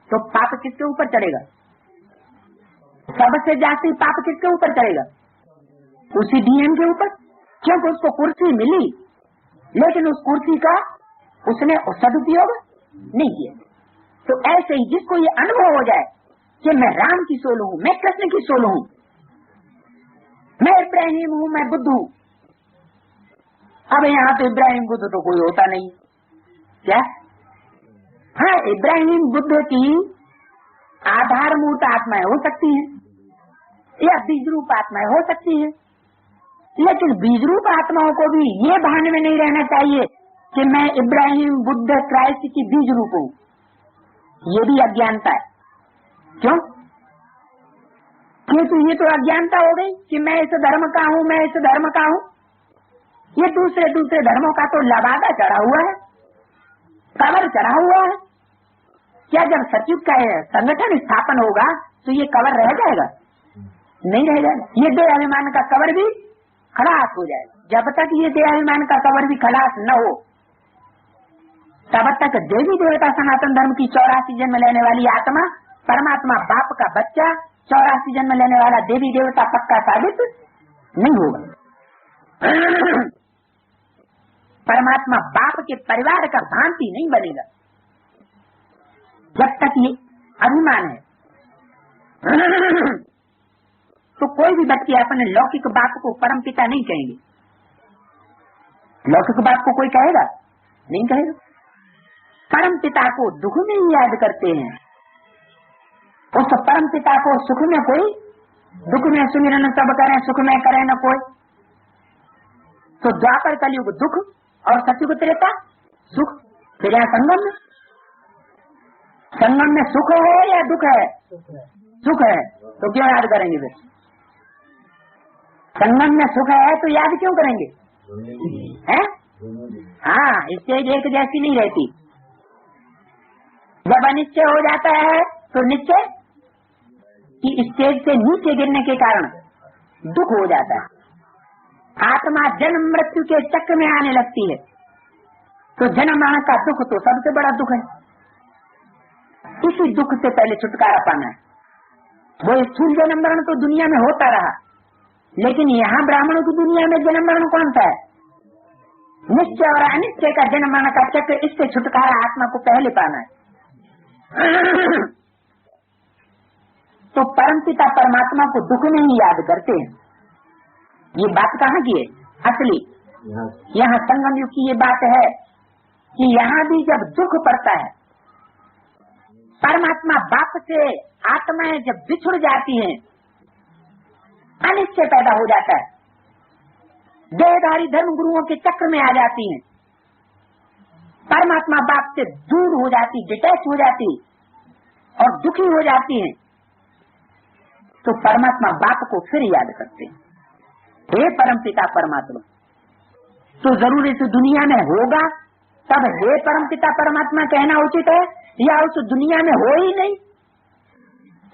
Speaker 1: तो पाप किसके ऊपर चढ़ेगा? सबसे ज्यादा पाप किसके ऊपर चढ़ेगा? उसी DM के ऊपर, क्योंकि उसको कुर्सी मिली, लेकिन उस कुर्सी का उसने सदुपयोग नहीं किया। तो ऐसे ही जिसको ये अनुभव हो जाए कि मैं राम की सोल हूं, मैं कृष्ण की सोल हूं, मैं इब्राहिम हूं, मैं बुद्ध हूं। अब यहाँ तो इब्राहिम बुद्ध तो कोई होता नहीं। क्या? हाँ, इब्राहिम बुद्ध की आधारभूत आत्माएं हो सकती हैं या बीज रूप आत्माएं हो सकती हैं, लेकिन बीज रूप आत्माओं को भी ये भान में नहीं रहना चाहिए कि मैं इब्राहिम बुद्ध क्राइस्ट की बीज रूप हूं। ये भी अज्ञानता है। क्यों? क्योंकि ये तो अज्ञानता हो गई कि मैं इस धर्म का हूं, मैं इस धर्म का हूं। ये दूसरे धर्मों का तो लबादा चढ़ा हुआ है, कवर चढ़ा हुआ है। क्या जब सचिव का संगठन स्थापन होगा तो ये कवर रह जाएगा? नहीं रह जाएगा। ये देहाभिमान का कवर भी खलास हो जाएगा। जब तक ये देहाभिमान का कवर भी खलास न हो, तब तक देवी देवता सनातन धर्म की 84 जन्म लेने वाली आत्मा, परमात्मा बाप का बच्चा 84 जन्म लेने वाला देवी देवता पक्का साबित नहीं होगा। परमात्मा बाप के परिवार का भांति नहीं बनेगा जब तक ये अभिमान है। तो कोई भी व्यक्ति अपने लौकिक बाप को परम पिता नहीं कहेंगे। लौकिक बाप को कोई कहेगा? नहीं कहेगा। परम पिता को दुख में ही याद करते हैं, उस परम पिता को सुख में कोई, दुख में सुमिरन सब करें, सुख में करें न कोई। तो द्वापर कलयुग दुख और सतयुग त्रेता सुख। फिर यहाँ संगम में सुख है या दुख है? सुख है, तो क्यों याद करेंगे फिर? संगम में सुख है तो याद क्यों करेंगे? हैं? हाँ, स्टेज एक जैसी नहीं रहती। जब अनिश्चय हो जाता है तो निश्चय कि स्टेज से नीचे गिरने के कारण दुख हो जाता है। आत्मा जन्म मृत्यु के चक्र में आने लगती है, तो जन्म मरण का दुख तो सबसे बड़ा दुख है। इसी दुख से पहले छुटकारा पाना है। वो स्थूल जन्म मरण तो दुनिया में होता रहा, लेकिन यहाँ ब्राह्मणों की दुनिया में जन्म मरण कौन सा है? निश्चय और अनिश्चय का जन्म मरण का चक्र, इससे छुटकारा आत्मा को पहले पाना है। तो परमपिता परमात्मा को दुख में ही याद करते हैं। ये बात कहाँ की है? असली यहाँ संगम युग की ये बात है कि यहाँ भी जब दुख पड़ता है, परमात्मा बाप से आत्माएं जब बिछुड़ जाती हैं, अनिश्चय पैदा हो जाता है, देहधारी धर्म गुरुओं के चक्र में आ जाती हैं, परमात्मा बाप से दूर हो जाती, डिटैच हो जाती और दुखी हो जाती हैं, तो परमात्मा बाप को फिर याद करते हैं, हे परमपिता परमात्मा। तो जरूर इस दुनिया में होगा तब हे परमपिता परमात्मा कहना उचित है, या उस दुनिया में हो ही नहीं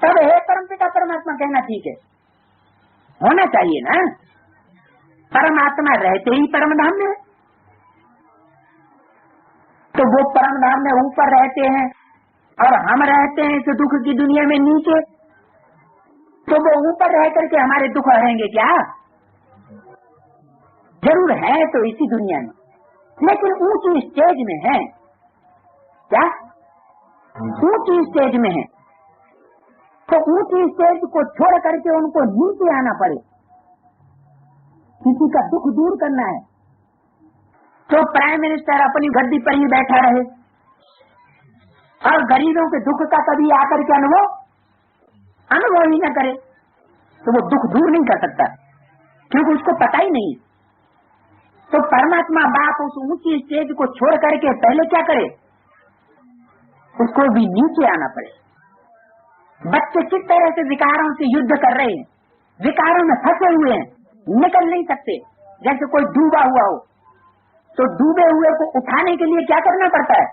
Speaker 1: तब हे परमपिता परमात्मा कहना ठीक है? होना चाहिए ना। परमात्मा रहते ही परमधाम में, तो वो परमधाम में ऊपर रहते हैं और हम रहते हैं इस दुख की दुनिया में नीचे, तो वो ऊपर रह करके हमारे दुख हरेंगे क्या? जरूर है तो इसी दुनिया में, लेकिन ऊंची स्टेज में है क्या? ऊंची स्टेज में है, तो ऊंची स्टेज को छोड़ करके उनको नीचे आना पड़े। किसी का दुख दूर करना है तो प्राइम मिनिस्टर अपनी गद्दी पर ही बैठा रहे और गरीबों के दुख का कभी आकर के अनुभव ही न करे, तो वो दुख दूर नहीं कर सकता, क्योंकि उसको पता ही नहीं। तो परमात्मा बाप उस ऊंची स्टेज को छोड़ करके पहले क्या करे? उसको भी नीचे आना पड़े। बच्चे किस तरह से विकारों से युद्ध कर रहे हैं, विकारों में फंसे हुए हैं, निकल नहीं सकते। जैसे कोई डूबा हुआ हो, तो डूबे हुए को उठाने के लिए क्या करना पड़ता है?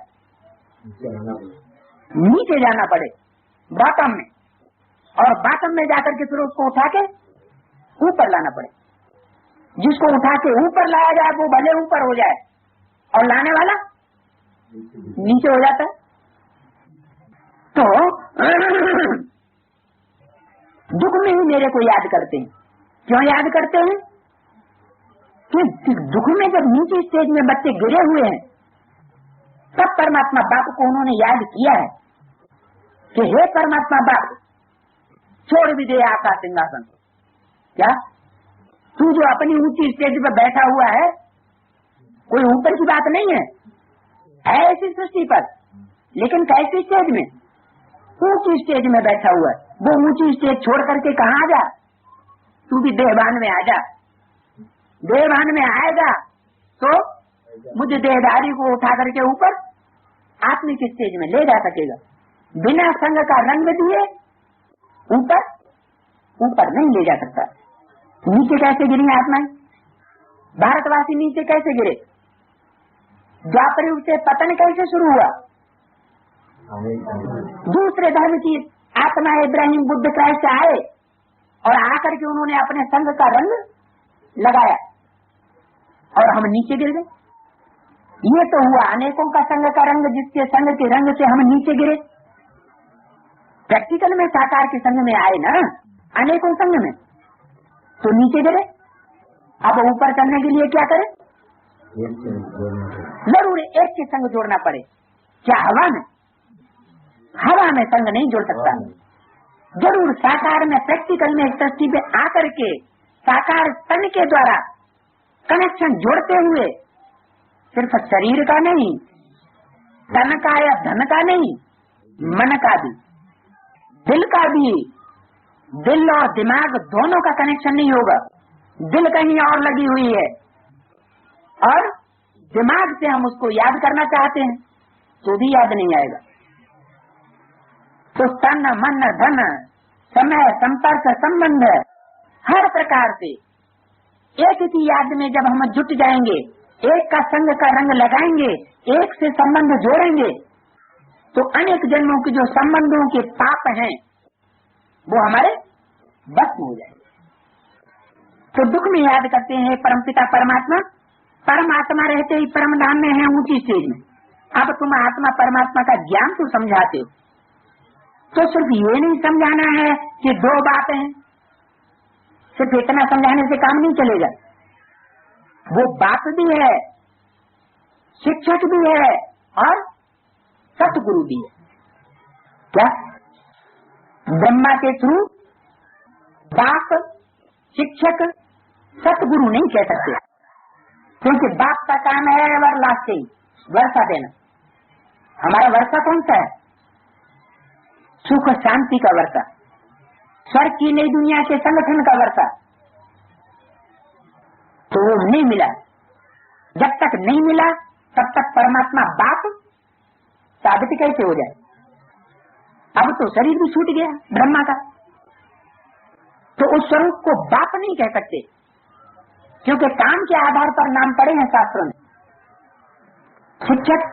Speaker 1: नीचे जाना पड़े, बॉटम में, और बॉटम में जाकर के फिर उसको उठा के ऊपर लाना पड़े। जिसको उठा के ऊपर लाया जाए वो भले ऊपर हो जाए और लाने वाला नीचे हो जाता है। तो दुख में ही मेरे को याद करते हैं। क्यों याद करते हैं? कि दुख में जब नीचे स्टेज में बच्चे गिरे हुए हैं, तब परमात्मा बाप को उन्होंने याद किया है कि हे परमात्मा बाप, छोड़ भी दे आपका सिंहासन। क्या तू जो अपनी ऊंची स्टेज पर बैठा हुआ है, कोई ऊपर की बात नहीं है, ऐसी सृष्टि पर, लेकिन कैसी स्टेज में? ऊंची स्टेज में बैठा हुआ है। वो ऊंची स्टेज छोड़ करके कहाँ आ जा? तू भी देहभान में आ जा। देहभान में आएगा तो मुझे देहधारी को उठा करके ऊपर आत्मिक स्टेज में ले जा सकेगा। बिना संग का रंग दिए ऊपर नहीं ले जा सकता। नीचे कैसे गिरी आत्माएं? भारतवासी नीचे कैसे गिरे? द्वापर युग से पतन कैसे शुरू हुआ? दूसरे धर्म की आत्मा इब्राहिम बुद्ध क्राइस्ट आए और आकर के उन्होंने अपने संग का रंग लगाया और हम नीचे गिर गए। ये तो हुआ अनेकों का संग का रंग, जिसके संग के रंग से हम नीचे गिरे। प्रैक्टिकल में साकार के संग में आए ना, अनेकों संग में, तो नीचे गिरे। अब ऊपर चलने के लिए क्या करें? जरूर एक के संग जोड़ना पड़े। क्या हवा में? हवा में संग नहीं जोड़ सकता। जरूर साकार में, प्रैक्टिकल में एक सृष्टि पे आकर के साकार तन के द्वारा कनेक्शन जोड़ते हुए, सिर्फ शरीर का नहीं, तन का या धन का नहीं, मन का भी, दिल का भी। दिल और दिमाग दोनों का कनेक्शन नहीं होगा। दिल कहीं और लगी हुई है और दिमाग से हम उसको याद करना चाहते हैं, तो भी याद नहीं आएगा। तो तन मन धन समय संपर्क संबंध हर प्रकार से एक की याद में जब हम जुट जाएंगे, एक का संग का रंग लगाएंगे, एक से संबंध जोड़ेंगे, तो अनेक जन्मों के जो संबंधों के पाप हैं वो हमारे बस में हो जाएंगे। तो दुख में याद करते हैं परमपिता परमात्मा, परमात्मा रहते ही परम धाम में है ऊंची स्टेज में। अब तुम आत्मा परमात्मा का ज्ञान तो समझाते हो, तो सिर्फ ये नहीं समझाना है कि दो बातें हैं, सिर्फ इतना समझाने से काम नहीं चलेगा। वो बाप भी है, शिक्षक भी है और सतगुरु भी है। क्या ब्रह्मा के थ्रू बाप शिक्षक सतगुरु नहीं कह सकते, क्योंकि बाप का काम है एवरलास्टिंग, वर्षा देना। हमारा वर्षा कौन सा है? सुख शांति का वर्षा, स्वर्ग की नई दुनिया के संगठन का वर्षा। तो वो नहीं मिला, जब तक नहीं मिला तब तक परमात्मा बाप साबित कैसे हो जाए? अब तो शरीर भी छूट गया ब्रह्मा का, तो उस स्वरूप को बाप नहीं कह सकते, क्योंकि काम के आधार पर नाम पड़े हैं शास्त्रों में। शिक्षक,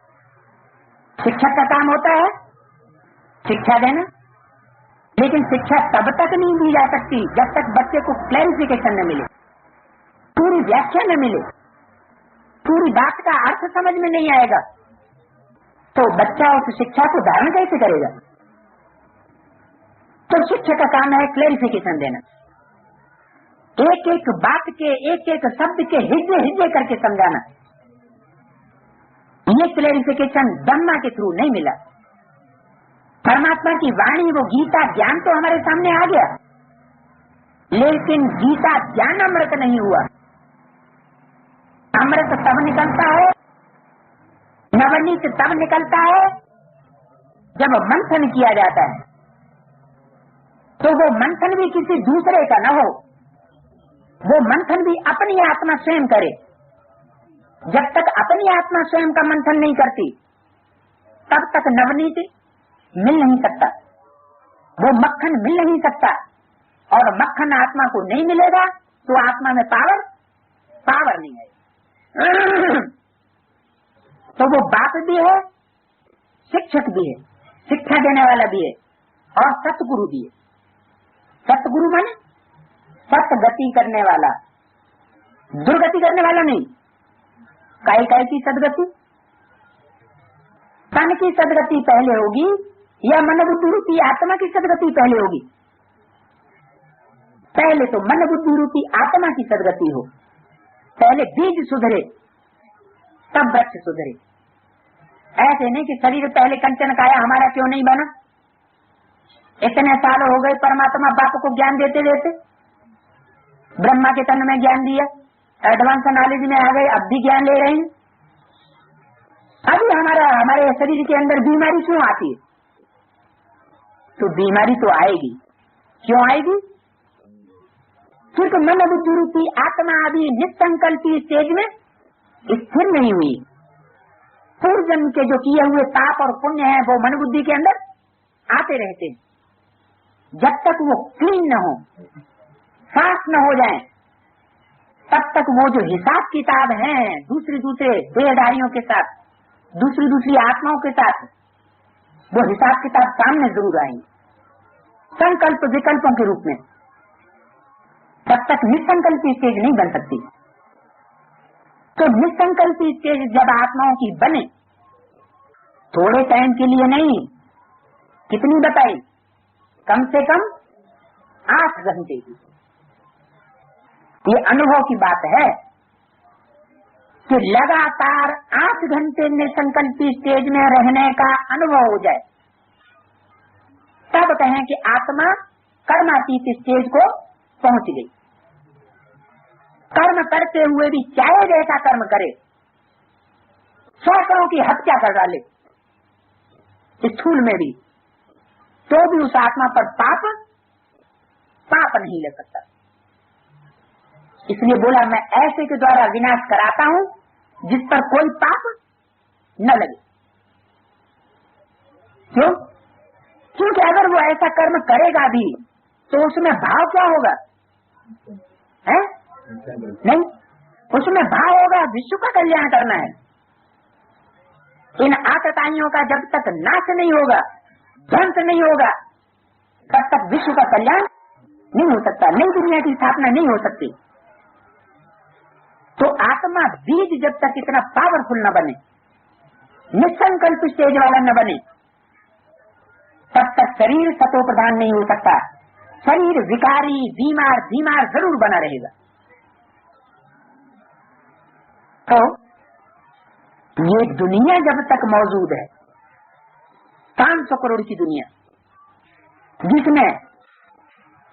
Speaker 1: शिक्षक का काम होता है शिक्षा देना, लेकिन शिक्षा तब तक नहीं दी जा सकती जब तक बच्चे को क्लैरिफिकेशन न मिले, पूरी व्याख्या न मिले, पूरी बात का अर्थ समझ में नहीं आएगा, तो बच्चा उस शिक्षा को धारण कैसे करेगा? तो शिक्षक का काम है क्लैरिफिकेशन देना, एक एक बात के एक एक शब्द के हिस्से हिस्से करके समझाना। ये क्लैरिफिकेशन ब्रह्मा के थ्रू नहीं मिला। परमात्मा की वाणी, वो गीता ज्ञान तो हमारे सामने आ गया, लेकिन गीता ज्ञान अमृत नहीं हुआ। अमृत तब निकलता है, नवनीत तब निकलता है जब मंथन किया जाता है। तो वो मंथन भी किसी दूसरे का न हो, वो मंथन भी अपनी आत्मा स्वयं करे। जब तक अपनी आत्मा स्वयं का मंथन नहीं करती, तब तक नवनीत मिल नहीं सकता, वो मक्खन मिल नहीं सकता, और मक्खन आत्मा को नहीं मिलेगा तो आत्मा में पावर नहीं है। तो वो बाप भी है, शिक्षक भी है, शिक्षा देने वाला भी है, और सतगुरु भी है। सतगुरु माने सत गति करने वाला, दुर्गति करने वाला नहीं। काय काय की सदगति? तन की सदगति पहले होगी या मन बुद्धि रूपी आत्मा की सदगति पहले होगी? पहले तो मन बुद्धि रूपी आत्मा की सदगति हो, पहले बीज सुधरे तब वृक्ष सुधरे। ऐसे नहीं कि शरीर पहले कंचन काया हमारा क्यों नहीं बना। इतने साल हो गए परमात्मा बाप को ज्ञान देते देते, ब्रह्मा के तन में ज्ञान दिया, एडवांस नॉलेज में आ गए, अब भी ज्ञान ले रहे हैं। अभी हमारे शरीर के अंदर बीमारी क्यों आती है? तो बीमारी तो आएगी, क्यों आएगी? क्योंकि मन बुद्धि रूपी आत्मा अभी निसंकल्पी स्टेज में स्थिर नहीं हुई। पूर्व जन्म के जो किए हुए पाप और पुण्य है वो मन बुद्धि के अंदर आते रहते हैं। जब तक वो क्लीन न हो, साफ न हो जाए, तब तक वो जो हिसाब किताब है दूसरे देहधारियों के साथ, दूसरी आत्माओं के साथ, वो हिसाब किताब सामने जरूर आएंगे, संकल्प विकल्पों के रूप में। तब तक निसंकल्पी स्टेज नहीं बन सकती। तो निसंकल्पी स्टेज जब आत्माओं की बने, थोड़े टाइम के लिए नहीं, कितनी बताई? कम से कम 8 घंटे की। ये अनुभव की बात है कि लगातार 8 घंटे निसंकल्पी स्टेज में रहने का अनुभव हो जाए, तब कहें कि आत्मा कर्मातीत स्टेज को पहुंच गई। कर्म करते हुए भी चाहे जैसा कर्म करे, सैकड़ों की हत्या कर डाले स्थूल में भी, तो भी उस आत्मा पर पाप नहीं लग सकता। इसलिए बोला, मैं ऐसे के द्वारा विनाश कराता हूं जिस पर कोई पाप न लगे। क्यों? क्योंकि अगर वो ऐसा कर्म करेगा भी तो उसमें भाव क्या होगा? है नहीं, उसमें भाव होगा विश्व का कल्याण करना है। इन आतताइयों का जब तक नाश नहीं होगा, ध्वंस नहीं होगा, तब तक विश्व का कल्याण नहीं हो सकता, नई दुनिया की स्थापना नहीं हो सकती। तो आत्मा बीज जब तक इतना पावरफुल न बने, निसंकल्प स्टेज वाला न बने, तब तक शरीर सतो प्रधान नहीं हो सकता। शरीर विकारी, बीमार जरूर बना रहेगा। तो ये दुनिया जब तक मौजूद है, 500 करोड़ की दुनिया, जिसमें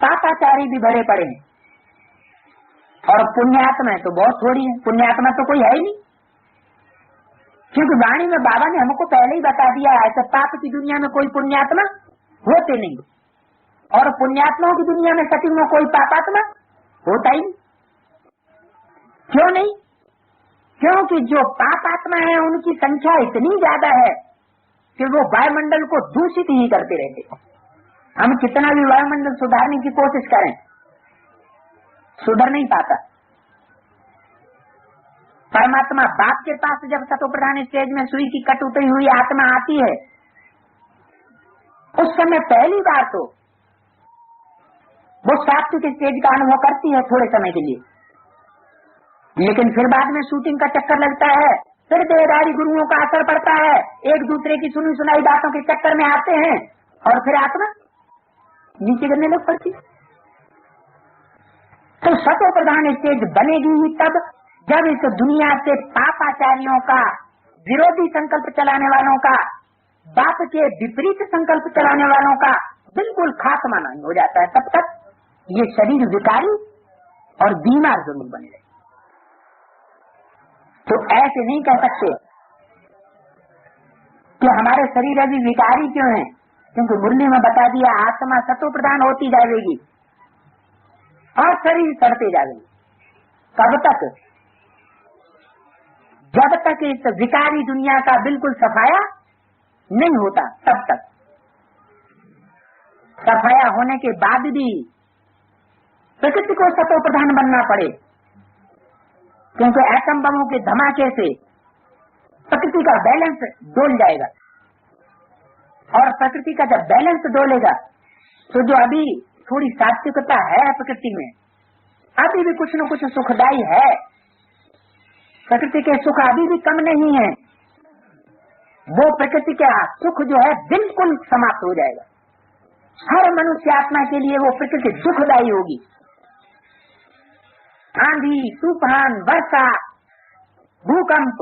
Speaker 1: पापाचारी भी भरे पड़े हैं, और पुण्यात्मा तो बहुत थोड़ी है। पुण्यात्मा तो कोई है ही नहीं, क्योंकि वाणी में बाबा ने हमको पहले ही बता दिया है कि पाप की दुनिया में कोई पुण्यात्मा होते नहीं, और पुण्यात्माओं की दुनिया में सती में कोई पापात्मा होता ही नहीं। क्यों नहीं? क्योंकि जो पापात्मा है उनकी संख्या इतनी ज्यादा है कि वो वायुमंडल को दूषित ही करते रहते। हम कितना भी वायुमंडल सुधारने की कोशिश करें, सुधर नहीं पाता। परमात्मा बाप के पास जब सतोप्रधान स्टेज में सुई की कट उतरी हुई आत्मा आती है, उस समय पहली बार तो वो सात्विक स्टेज का अनुभव करती है थोड़े समय के लिए, लेकिन फिर बाद में शूटिंग का चक्कर लगता है, फिर देहधारी गुरुओं का असर पड़ता है, एक दूसरे की सुनी सुनाई बातों के चक्कर में आते हैं, और फिर आत्मा नीचे गिरने लग पड़ती। तो सतो प्रधान स्टेज बनेगी ही तब जब इस दुनिया से पापाचारियों का, विरोधी संकल्प चलाने वालों का, बाप के विपरीत संकल्प चलाने वालों का बिल्कुल खात्मा नहीं हो जाता है। तब तक ये शरीर विकारी और बीमार जरूर बने रहे। तो ऐसे नहीं कह सकते कि हमारे शरीर अभी विकारी क्यों है, क्योंकि मुरली में बता दिया आत्मा सतो प्रधान होती जाएगी और शरीर सड़ते जाएगी। कब तक? जब तक इस विकारी दुनिया का बिल्कुल सफाया नहीं होता, तब तक। सफाया होने के बाद भी प्रकृति को सतो प्रधान बनना पड़े, क्योंकि एटम बमों के धमाके से प्रकृति का बैलेंस डोल जाएगा, और प्रकृति का जब बैलेंस डोलेगा तो जो अभी थोड़ी सात्विकता है प्रकृति में, अभी भी कुछ न कुछ सुखदायी है, प्रकृति के सुख अभी भी कम नहीं है, वो प्रकृति का सुख जो है बिल्कुल समाप्त हो जाएगा। हर मनुष्य आत्मा के लिए वो प्रकृति सुखदायी होगी। आंधी, तूफान, वर्षा, भूकंप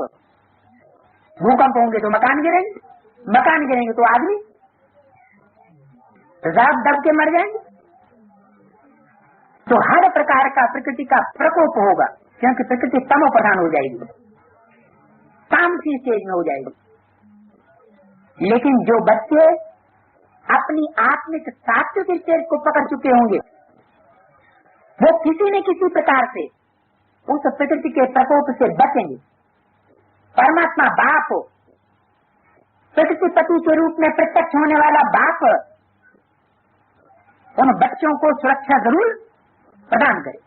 Speaker 1: होंगे तो मकान गिरेंगे तो आदमी रात दब के मर जाएंगे। तो हर प्रकार का प्रकृति का प्रकोप होगा, क्योंकि प्रकृति तमो प्रधान हो जाएगी, तामसी स्टेज में हो जाएगी। लेकिन जो बच्चे अपनी आत्मिक सात्विक स्टेज को पकड़ चुके होंगे, वो किसी न किसी प्रकार से उस प्रकृति के प्रकोप से बचेंगे। परमात्मा बाप, प्रकृति पति के रूप में प्रत्यक्ष होने वाला बाप उन बच्चों को सुरक्षा जरूर प्रदान करे।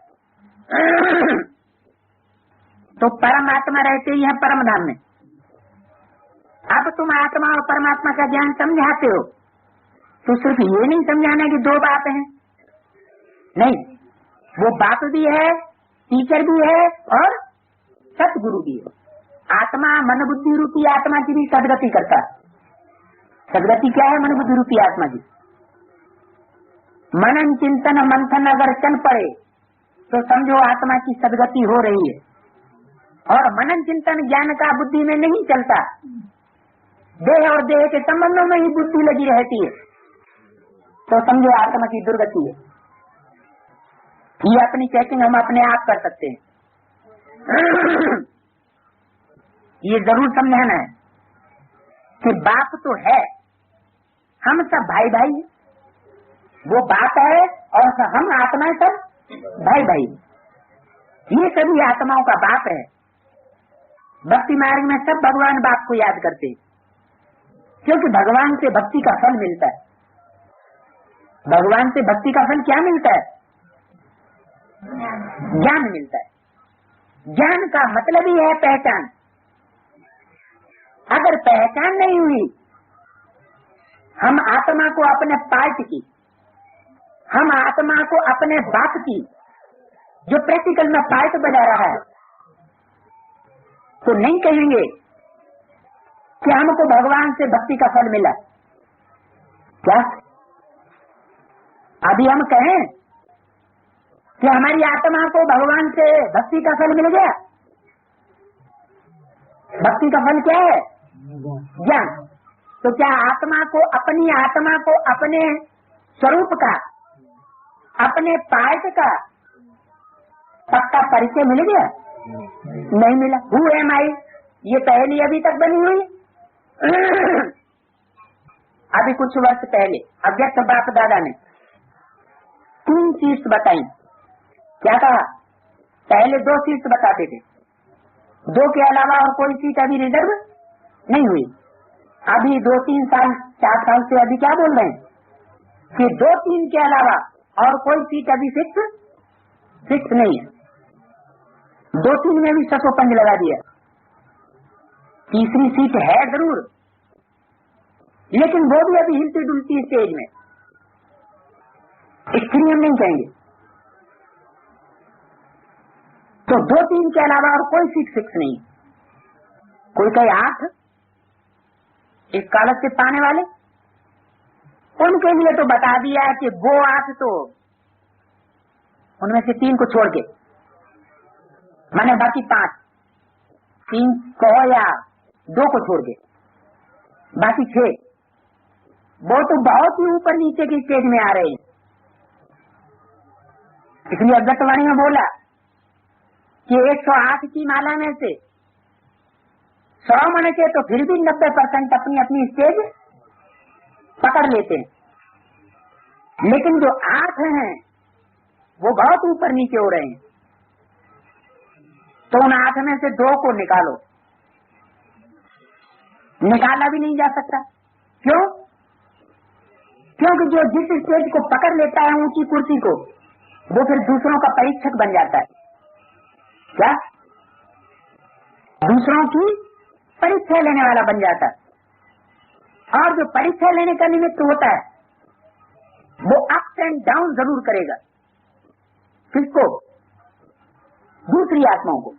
Speaker 1: तो परमात्मा रहते ही है परम धाम में। अब तुम आत्मा और परमात्मा का ज्ञान समझाते हो तो सिर्फ ये नहीं समझाना कि दो बाप हैं, नहीं, वो बाप भी है, टीचर भी है और सतगुरु भी है। आत्मा मन बुद्धि रूपी आत्मा की भी सदगति करता है। सदगति क्या है? मन बुद्धि रूपी आत्मा की मनन चिंतन मंथन अगर चल पड़े तो समझो आत्मा की सदगति हो रही है। और मनन चिंतन ज्ञान का बुद्धि में नहीं चलता, देह और देह के संबंधों में ही बुद्धि लगी रहती है, तो समझो आत्मा की दुर्गति है। ये अपनी चेकिंग हम अपने आप कर सकते हैं। ये जरूर समझाना है कि बाप तो है, हम सब भाई भाई, वो बाप है और हम आत्माएं सब भाई भाई। ये सभी आत्माओं का बाप है। भक्ति मार्ग में सब भगवान बाप को याद करते, क्योंकि भगवान से भक्ति का फल मिलता है। भगवान से भक्ति का फल क्या मिलता है? ज्ञान मिलता है। ज्ञान का मतलब ही है पहचान। अगर पहचान नहीं हुई, हम आत्मा को अपने पार्ट की, हम आत्मा को अपने बाप की, जो प्रैक्टिकल में पार्ट बजा रहा है, तो नहीं कहेंगे कि हमको भगवान से भक्ति का फल मिला। क्या अभी हम कहें कि हमारी आत्मा को भगवान से भक्ति का फल मिल गया? भक्ति का फल क्या है? ज्ञान। तो क्या आत्मा को अपने स्वरूप का, अपने पार्ट का पक्का परिचय मिल गया? नहीं मिला। हु एम आई, ये पहली अभी तक बनी हुई। अभी कुछ वर्ष पहले अव्यक्त बाप दादा ने 3 सीट्स बताई। क्या कहा? पहले 2 सीट्स बताते थे, 2 के अलावा और कोई सीट अभी रिजर्व नहीं हुई। अभी 2-3 साल 4 साल से अभी क्या बोल रहे हैं कि 2-3 के अलावा और कोई सीट अभी फिक्स नहीं है। 2-3 में भी ससो पंज लगा दिया। तीसरी सीट है जरूर, लेकिन वो भी अभी हिलती डुलती स्टेज में। इसके लिए हम नहीं कहेंगे। तो 2-3 के अलावा और कोई सीट फिक्स नहीं। कोई कहे 8 स्कॉलरशिप पाने वाले, उनके लिए तो बता दिया कि वो 8 तो उनमें से 3 को छोड़ के, माने बाकी 5, 3 को या 2 को छोड़ के बाकी 6, वो तो बहुत ही ऊपर नीचे की स्टेज में आ रहे हैं। इसलिए अव्यक्तवाणी में बोला कि 108 की माला में से 100 मन के तो फिर भी 90% अपनी अपनी स्टेज पकड़ लेते हैं, लेकिन जो 8 हैं वो बहुत ऊपर नीचे हो रहे हैं। तो उन 8 में से 2 को निकालो। निकाला भी नहीं जा सकता। क्यों? क्योंकि जो जिस स्टेज को पकड़ लेता है ऊंची कुर्सी को, वो फिर दूसरों का परीक्षक बन जाता है। क्या? दूसरों की परीक्षा लेने वाला बन जाता है। और जो परीक्षा लेने का निमित्त होता है वो अप एंड डाउन जरूर करेगा। किसको? दूसरी आत्माओं को।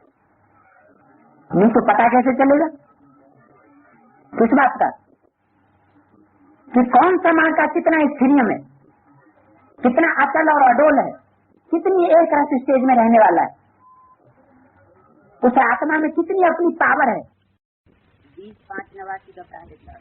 Speaker 1: नहीं तो पता कैसे चलेगा किस बात का कि कौन सा मां का कितना स्थिरियम है, कितना अचल और अडोल है, कितनी एक रस स्टेज में रहने वाला है, उस आत्मा में कितनी अपनी पावर है। 20-5-89 का